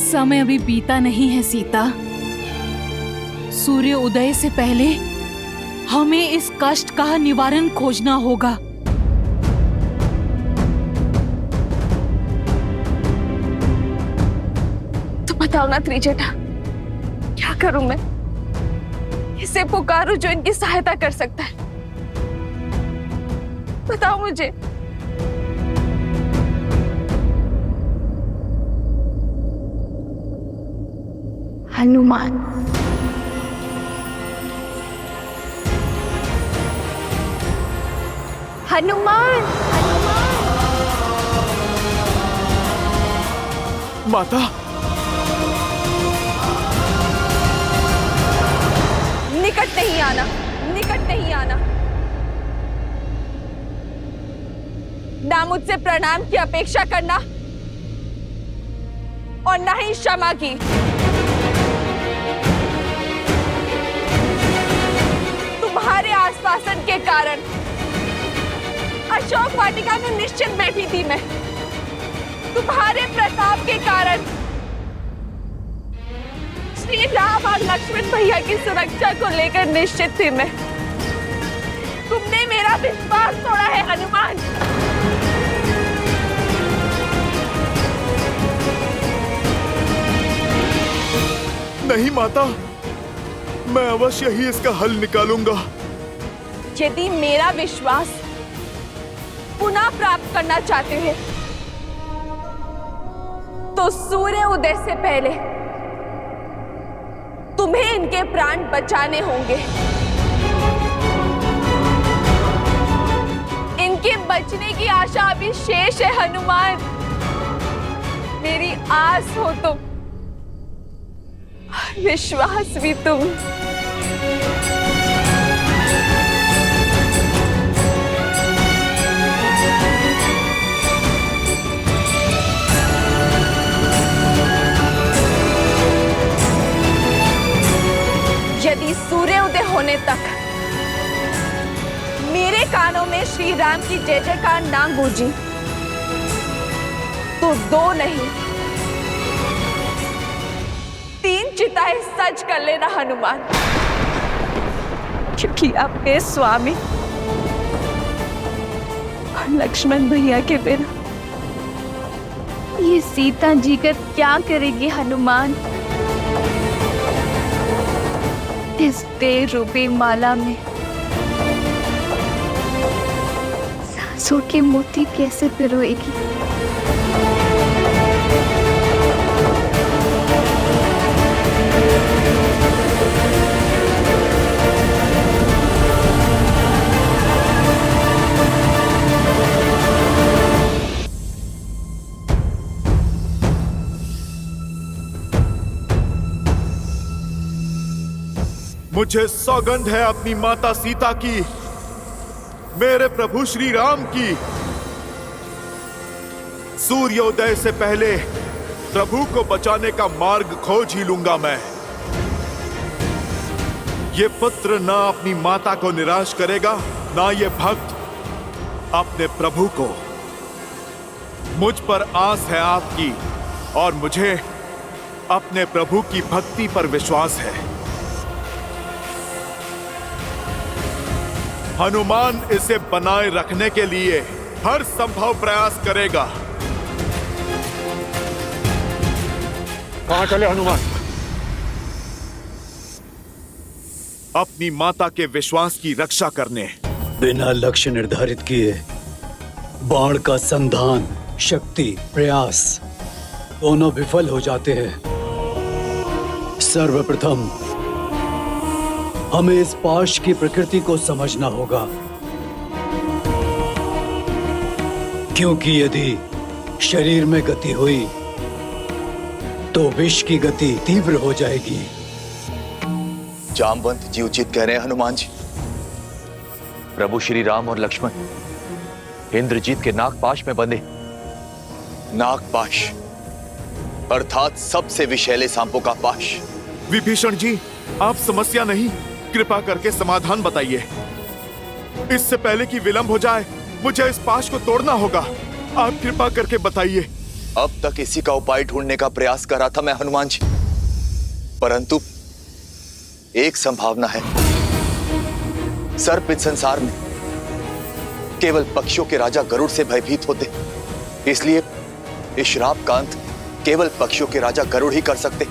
समय अभी बीता नहीं है सीता। सूर्य उदय से पहले हमें इस कष्ट का निवारण खोजना होगा। तो बताओ ना त्रिजटा, क्या करूं मैं? इसे पुकारूं जो इनकी सहायता कर सकता है। बताओ मुझे। हनुमान। हनुमान। माता, निकट नहीं आना, निकट नहीं आना। ना मुझसे प्रणाम की अपेक्षा करना और न ही क्षमा की। तुम्हारे आश्वासन के कारण अशोक वाटिका में निश्चित बैठी थी मैं। तुम्हारे प्रताप के कारण श्री राम और लक्ष्मण भैया की सुरक्षा को लेकर निश्चित थी मैं। तुमने मेरा विश्वास तोड़ा है हनुमान। नहीं माता, मैं अवश्य ही इसका हल निकालूंगा। यदि मेरा विश्वास पुनः प्राप्त करना चाहते हैं तो सूर्य उदय से पहले तुम्हें इनके प्राण बचाने होंगे। इनके बचने की आशा अभी शेष है हनुमान। मेरी आस हो तुम, विश्वास भी तुम। यदि सूर्योदय होने तक मेरे कानों में श्री राम की जय जयकार ना गूंजी तो 2 नहीं 3 चिताएं सच कर लेना हनुमान, क्योंकि आपके स्वामी और लक्ष्मण भैया के बिना ये सीता जी का क्या करेगी हनुमान। इस तेज रूपी माला में सांसों के मोती कैसे पिरोएगी। मुझे सौगंध है अपनी माता सीता की, मेरे प्रभु श्री राम की। सूर्योदय से पहले प्रभु को बचाने का मार्ग खोज ही लूंगा मैं। ये पुत्र ना अपनी माता को निराश करेगा, ना ये भक्त अपने प्रभु को। मुझ पर आस है आपकी और मुझे अपने प्रभु की भक्ति पर विश्वास है। हनुमान इसे बनाए रखने के लिए हर संभव प्रयास करेगा। कहां चले हनुमान? अपनी माता के विश्वास की रक्षा करने। बिना लक्ष्य निर्धारित किए बाण का संधान, शक्ति, प्रयास दोनों विफल हो जाते हैं। सर्वप्रथम हमें इस पाश की प्रकृति को समझना होगा, क्योंकि यदि शरीर में गति हुई तो विष की गति तीव्र हो जाएगी। जामवंत जी उचित कह रहे हैं हनुमान जी। प्रभु श्री राम और लक्ष्मण इंद्रजीत के नागपाश में बंधे। नागपाश अर्थात सबसे विषैले सांपों का पाश। विभीषण जी, आप समस्या नहीं, कृपा करके समाधान बताइए। इससे पहले कि विलंब हो जाए, मुझे इस पाश को तोड़ना होगा। आप कृपा करके बताइए। अब तक इसी का उपाय ढूंढने का प्रयास कर रहा था मैं हनुमान जी, परंतु एक संभावना है। सर्प इस संसार में केवल पक्षियों के राजा गरुड़ से भयभीत होते, इसलिए इस श्राप का अंत केवल पक्षियों के राजा गरुड़ ही कर सकते।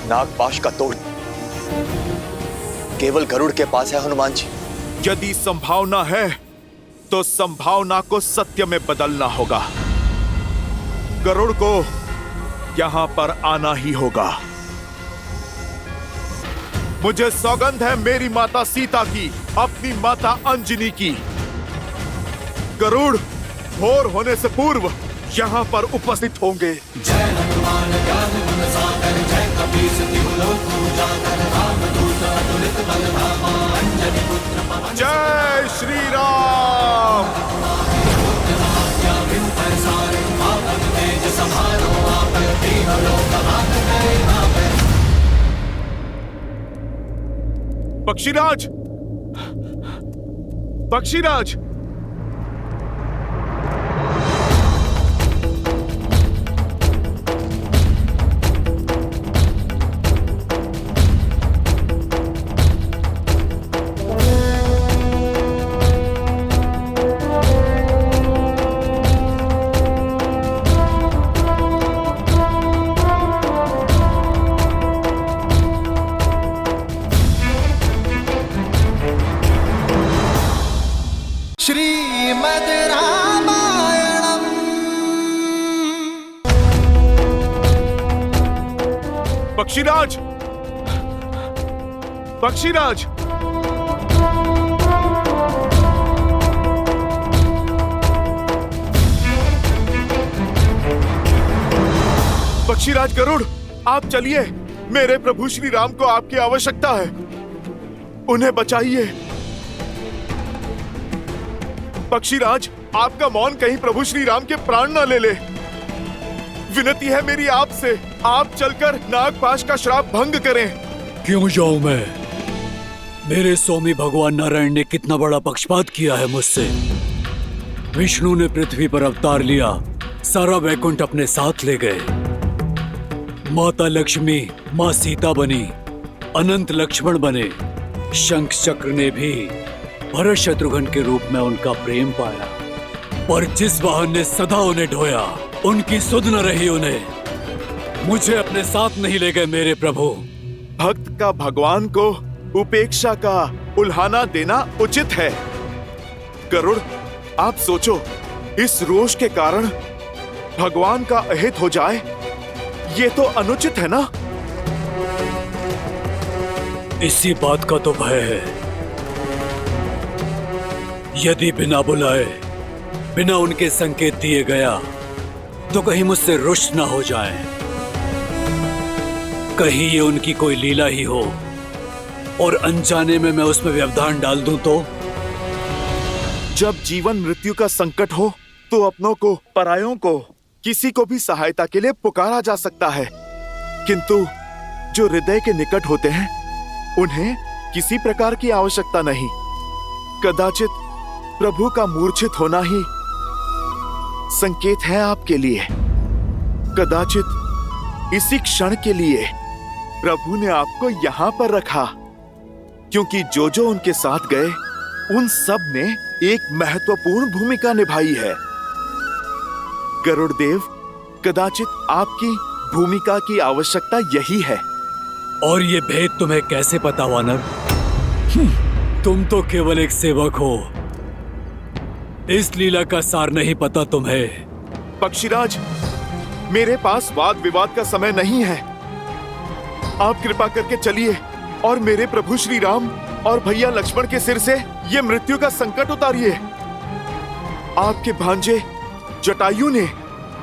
नागपाश का तोड़ केवल गरुड़ के पास है हनुमान जी। यदि संभावना है तो संभावना को सत्य में बदलना होगा। गरुड़ को यहां पर आना ही होगा। मुझे सौगंध है मेरी माता सीता की, अपनी माता अंजनी की। गरुड़ भोर होने से पूर्व यहां पर उपस्थित होंगे। जय हनुमान ज्ञान गुण सागर, जय कपीस तिहु लोक उजागर, रामदूत अतुलित बल धामा, अंजनी पुत्र पवन। जय श्री राम। तेज समारो आप पक्षीराज, पक्षीराज, श्रीमद् रामायणम्। पक्षीराज, पक्षीराज, पक्षीराज गरुड़, आप चलिए। मेरे प्रभु श्री राम को आपकी आवश्यकता है, उन्हें बचाइए। पक्षीराज, आपका मौन कहीं प्रभु श्री राम के प्राण न ले ले। विनती है मेरी आपसे, आप चलकर नागपाश का श्राप भंग करें। क्यों जाऊं मैं? मेरे स्वामी भगवान नारायण ने कितना बड़ा पक्षपात किया है मुझसे। विष्णु ने पृथ्वी पर अवतार लिया, सारा वैकुंठ अपने साथ ले गए। माता लक्ष्मी माँ सीता बनी, अनंत लक्ष्मण बने। शंख चक्र ने भी भरत शत्रुघ्न के रूप में उनका प्रेम पाया, पर जिस वाहन ने सदा उन्हें ढोया, उनकी सुध न रही उन्हें। मुझे अपने साथ नहीं ले गए मेरे प्रभु। भक्त का भगवान को उपेक्षा का उल्हाना देना उचित है। गरुड़, आप सोचो, इस रोष के कारण भगवान का अहित हो जाए, ये तो अनुचित है ना? इसी बात का तो भय है। यदि बिना बुलाए, बिना उनके संकेत दिए गया, तो कहीं मुझसे रुष्ट ना हो जाए। कहीं ये उनकी कोई लीला ही हो और अनजाने में मैं उसमें व्यवधान डाल दूं तो? जब जीवन मृत्यु का संकट हो तो अपनों को, परायों को, किसी को भी सहायता के लिए पुकारा जा सकता है, किंतु जो हृदय के निकट होते हैं उन्हें किसी प्रकार की आवश्यकता नहीं। कदाचित प्रभु का मूर्छित होना ही संकेत है आपके लिए। कदाचित इसी क्षण के लिए प्रभु ने आपको यहाँ पर रखा, क्योंकि जो जो उनके साथ गए उन सब ने एक महत्वपूर्ण भूमिका निभाई है। गरुड़ देव, कदाचित आपकी भूमिका की आवश्यकता यही है। और ये भेद तुम्हें कैसे पता वानर? तुम तो केवल एक सेवक हो, इस लीला का सार नहीं पता तुम्हें। पक्षीराज, मेरे पास वाद विवाद का समय नहीं है। आप कृपा करके चलिए और मेरे प्रभु श्री राम और भैया लक्ष्मण के सिर से ये मृत्यु का संकट उतारिए। आपके भांजे जटायु ने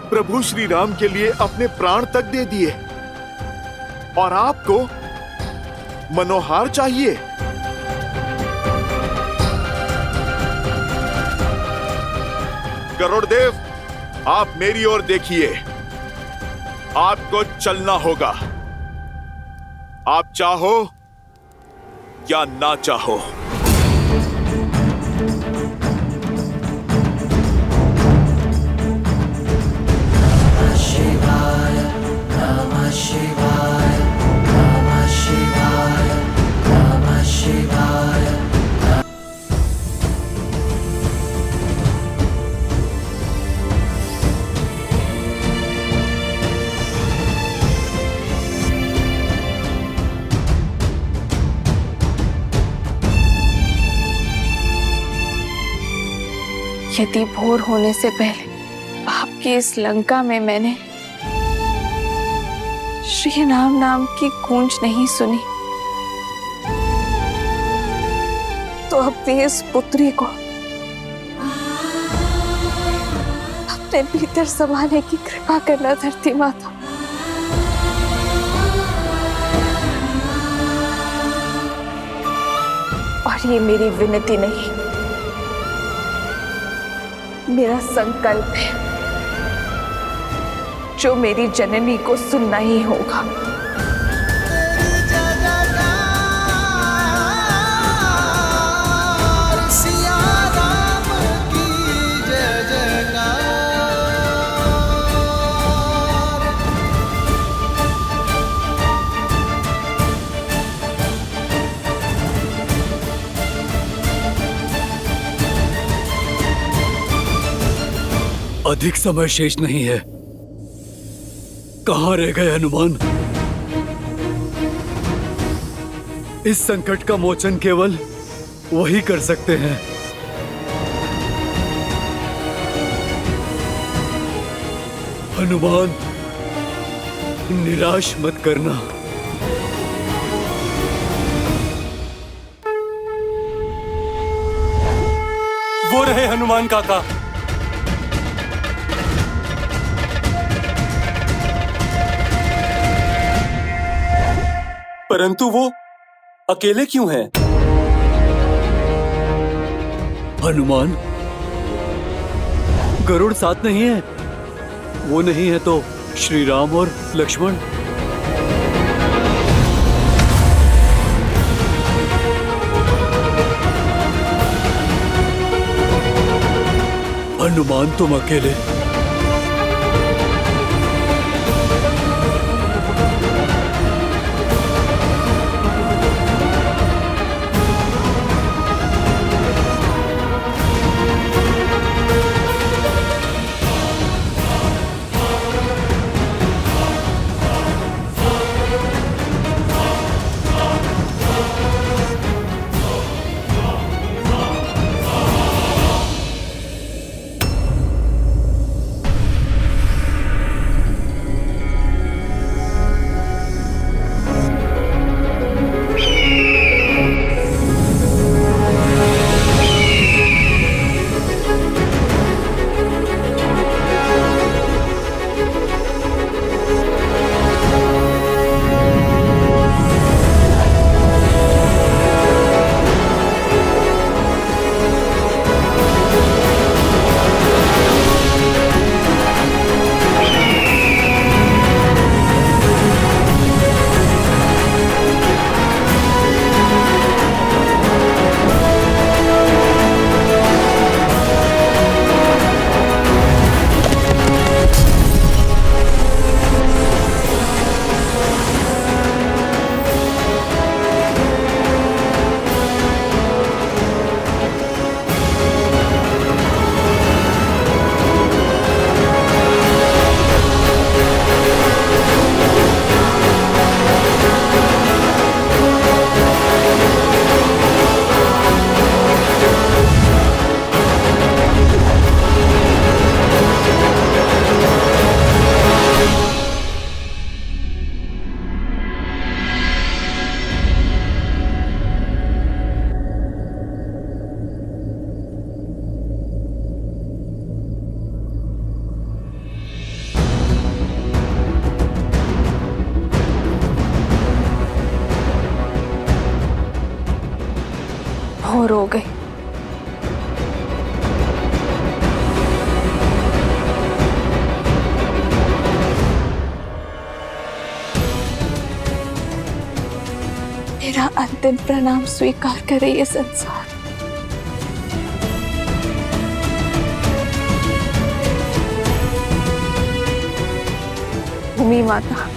प्रभु श्री राम के लिए अपने प्राण तक दे दिए, और आपको मनोहार चाहिए। गरुड़ देव, आप मेरी ओर देखिए। आपको चलना होगा, आप चाहो या ना चाहो। शिवाय नमः शिवाय नमः शिवाय नमः शिवाय। यदि भोर होने से पहले आपकी इस लंका में मैंने श्री राम नाम की गूंज नहीं सुनी, तो अपनी इस पुत्री को अपने भीतर समाने की कृपा करना धरती माता। और ये मेरी विनती नहीं, मेरा संकल्प है, जो मेरी जननी को सुनना ही होगा। अधिक समय शेष नहीं है। कहां रह गए हनुमान? इस संकट का मोचन केवल वही कर सकते हैं। हनुमान, निराश मत करना। वो रहे हनुमान काका। परंतु वो अकेले क्यों हैं? हनुमान, गरुड़ साथ नहीं है। वो नहीं है तो श्री राम और लक्ष्मण। हनुमान, तुम अकेले। भोर हो गई। मेरा अंतिम प्रणाम स्वीकार करे ये संसार। भूमि माता,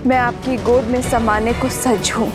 मैं आपकी गोद में समाने को सज्ज हूं।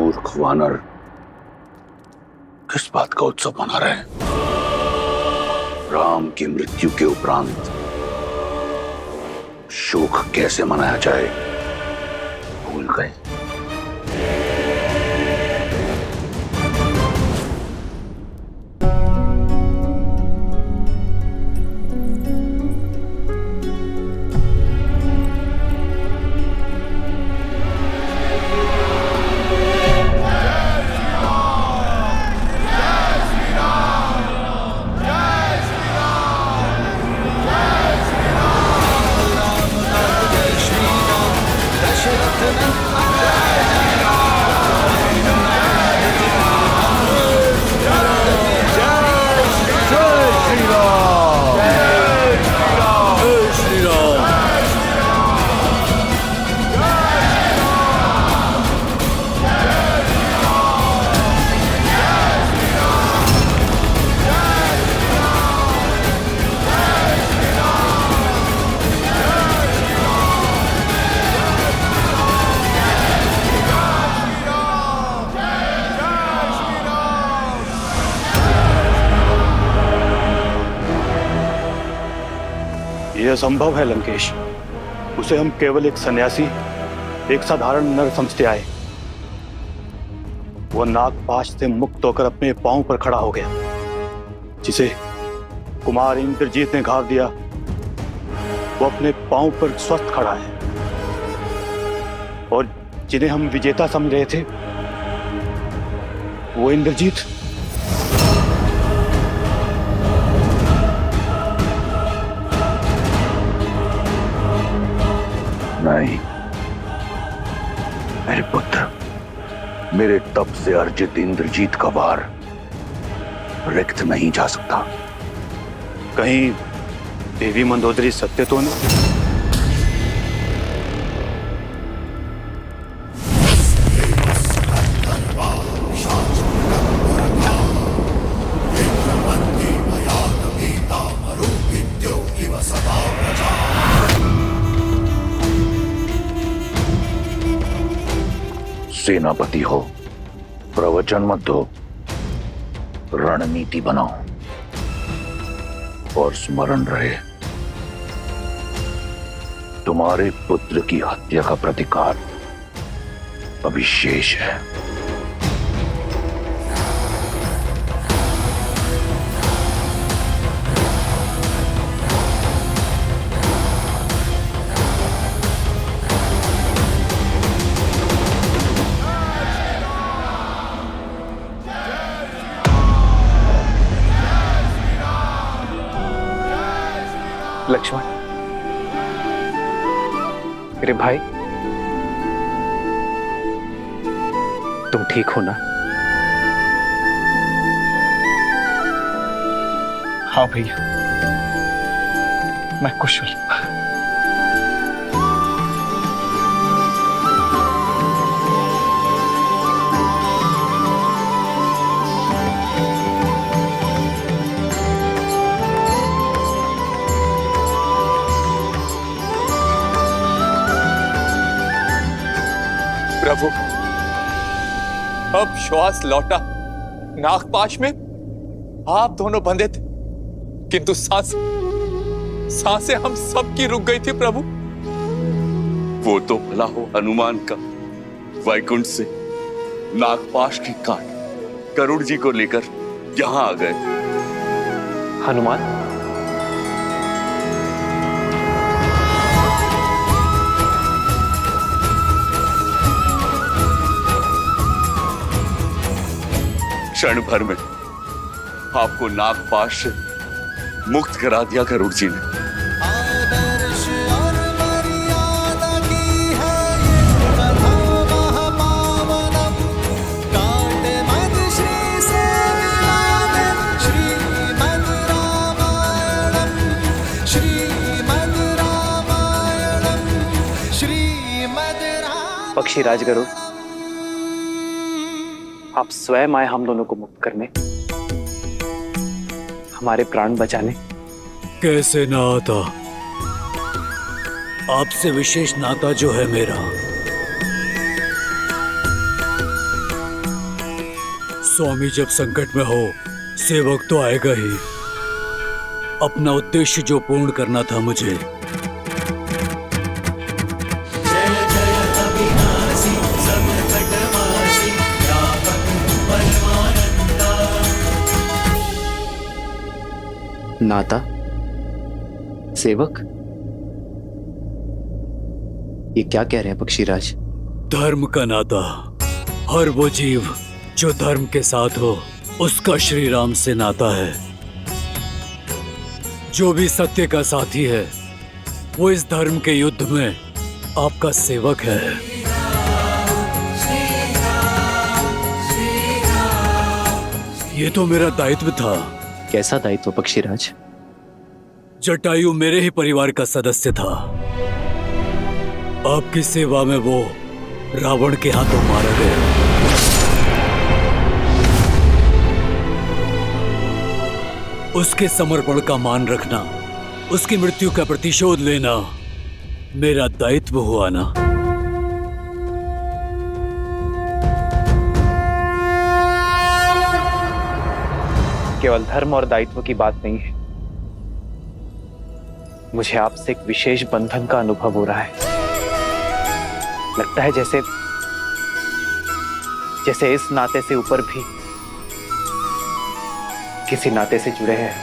मूर्ख वानर किस बात का उत्सव मना रहे हैं? राम की मृत्यु के उपरांत शोक कैसे मनाया जाए भूल गए। यह असंभव है लंकेश। उसे हम केवल एक सन्यासी, एक साधारण नर समझते आए। वह नागपाश से मुक्त होकर अपने पांव पर खड़ा हो गया। जिसे कुमार इंद्रजीत ने घाव दिया वो अपने पांव पर स्वस्थ खड़ा है, और जिन्हें हम विजेता समझ रहे थे वो इंद्रजीत नहीं, मेरे पुत्र, मेरे तप से अर्जित इंद्रजीत का वार रिक्त नहीं जा सकता। कहीं देवी मंदोदरी सत्य तो नहीं? सेनापति हो, प्रवचन मत दो, रणनीति बनाओ। और स्मरण रहे, तुम्हारे पुत्र की हत्या का प्रतिकार अभी शेष है। लक्ष्मण, मेरे भाई, तुम ठीक हो ना? हाँ भैया, मैं कुशल। प्रभु, अब श्वास लौटा। नागपाश में आप दोनों बंधे थे, किंतु सांसें हम सबकी रुक गई थी प्रभु। वो तो भला हो हनुमान का वैकुंठ से नागपाश की काट गरुड़ जी को लेकर यहां आ गए। हनुमान? क्षण भर में आपको नागपाश से मुक्त करा दिया गरुड़ जी ने। पक्षी राज गरुड़, आप स्वयं आए हम दोनों को मुक्त करने, हमारे प्राण बचाने। कैसे ना आता? आपसे विशेष नाता जो है मेरा, स्वामी जब संकट में हो सेवक तो आएगा ही। अपना उद्देश्य जो पूर्ण करना था मुझे। नाता सेवक, ये क्या कह रहे हैं पक्षीराज? धर्म का नाता। हर वो जीव जो धर्म के साथ हो उसका श्री राम से नाता है। जो भी सत्य का साथी है वो इस धर्म के युद्ध में आपका सेवक है। ये तो मेरा दायित्व था। कैसा दायित्व पक्षीराज? जटायु मेरे ही परिवार का सदस्य था। आपकी सेवा में वो रावण के हाथों मारा गया। उसके समर्पण का मान रखना, उसकी मृत्यु का प्रतिशोध लेना मेरा दायित्व हुआ ना। केवल धर्म और दायित्व की बात नहीं है, मुझे आपसे एक विशेष बंधन का अनुभव हो रहा है। लगता है जैसे इस नाते से ऊपर भी किसी नाते से जुड़े हैं,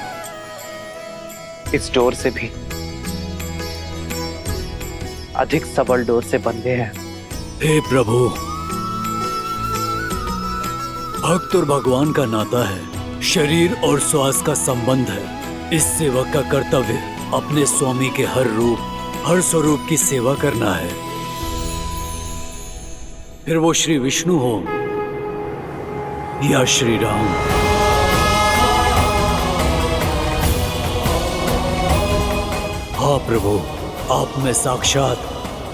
इस डोर से भी अधिक सबल डोर से बंधे हैं। हे प्रभु, भक्त और भगवान का नाता है, शरीर और श्वास का संबंध है। इस सेवक का कर्तव्य अपने स्वामी के हर रूप, हर स्वरूप की सेवा करना है। फिर वो श्री विष्णु हो या श्री राम। हाँ प्रभु, आप में साक्षात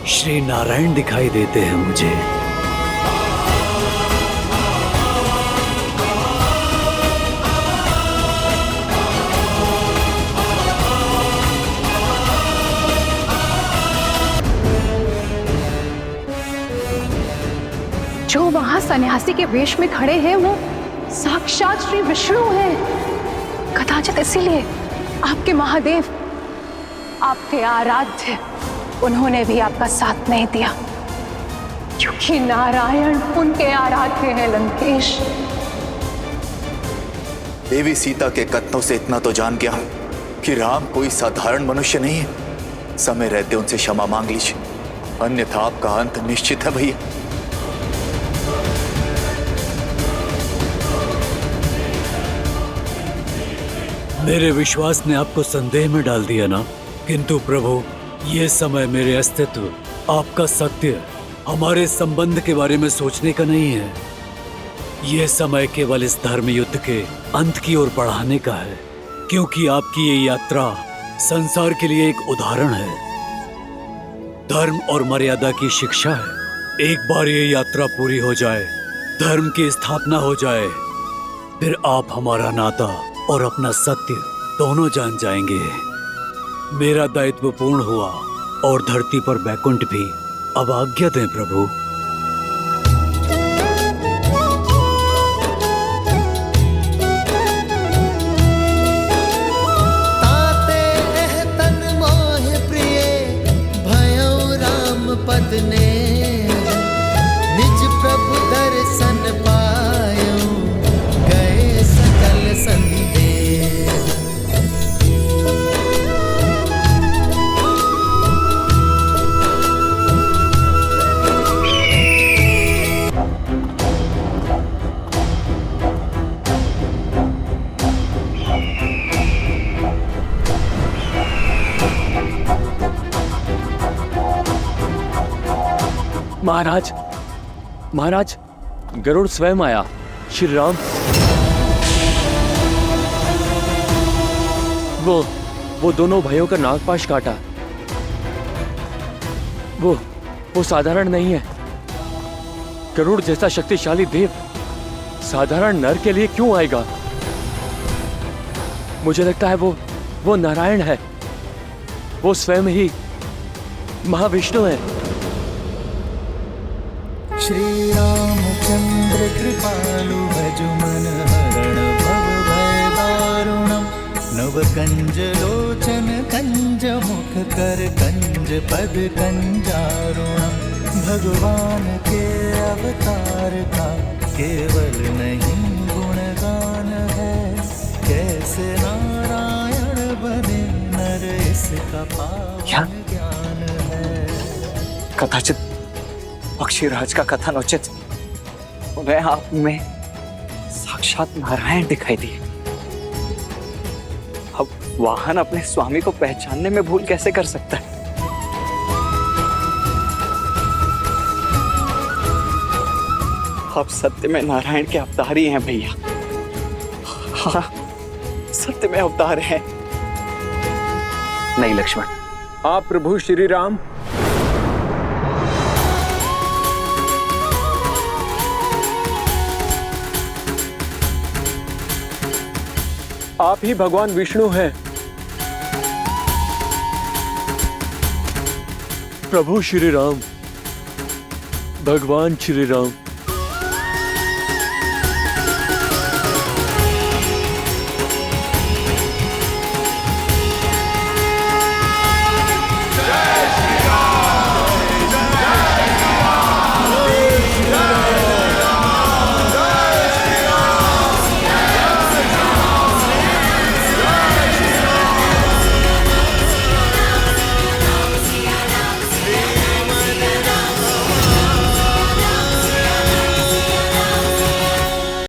श्री नारायण दिखाई देते हैं मुझे। जो वहां सन्यासी के वेश में खड़े हैं वो साक्षात श्री विष्णु हैं। कदाचित इसीलिए आपके महादेव, आपके आराध्य, उन्होंने भी आपका साथ नहीं दिया, क्योंकि नारायण उनके आराध्य हैं। लंकेश, देवी सीता के कथनों से इतना तो जान गया कि राम कोई साधारण मनुष्य नहीं है। समय रहते उनसे क्षमा मांग लीजिए, अन्यथा आपका अंत निश्चित है भैया। मेरे विश्वास ने आपको संदेह में डाल दिया ना? किंतु प्रभु, ये समय मेरे अस्तित्व, आपका सत्य, हमारे संबंध के बारे में सोचने का नहीं है। ये समय केवल इस धर्म युद्ध के अंत की ओर बढ़ाने का है, क्योंकि आपकी ये यात्रा संसार के लिए एक उदाहरण है, धर्म और मर्यादा की शिक्षा है। एक बार ये यात्रा पूरी हो जाए, धर्म की स्थापना हो जाए, फिर आप हमारा नाता और अपना सत्य दोनों जान जाएंगे। मेरा दायित्व पूर्ण हुआ और धरती पर बैकुंठ भी। अब आज्ञा दें प्रभु। ताते एह तन मोह प्रिय भयो राम पद ने, निज प्रभु दर्शन पायो गए सकल संदेह। महाराज, महाराज, गरुड़ स्वयं आया। श्री राम, वो दोनों भाइयों का नागपाश काटा। वो साधारण नहीं है। गरुड़ जैसा शक्तिशाली देव साधारण नर के लिए क्यों आएगा? मुझे लगता है वो नारायण है। वो स्वयं ही महाविष्णु है। श्री रामचंद्र कृपालु भजु मन हरण भव भय दारुणम नव कंज लोचन कंज मुख कर कंज पद कंजारुणम भगवान के अवतार का केवल नहीं गुणगान है कैसे नारायण बने नर इसका पावन ज्ञान है। कदाचित पक्षीराज का कथनोचित उन्हें आप में साक्षात नारायण दिखाई दिए। अब वाहन अपने स्वामी को पहचानने में भूल कैसे कर सकता है? आप सत्य में नारायण के अवतार ही हैं भैया। हाँ, सत्य में अवतार हैं। नहीं लक्ष्मण, आप प्रभु श्री राम आप ही भगवान विष्णु हैं। प्रभु श्री राम, भगवान श्री राम,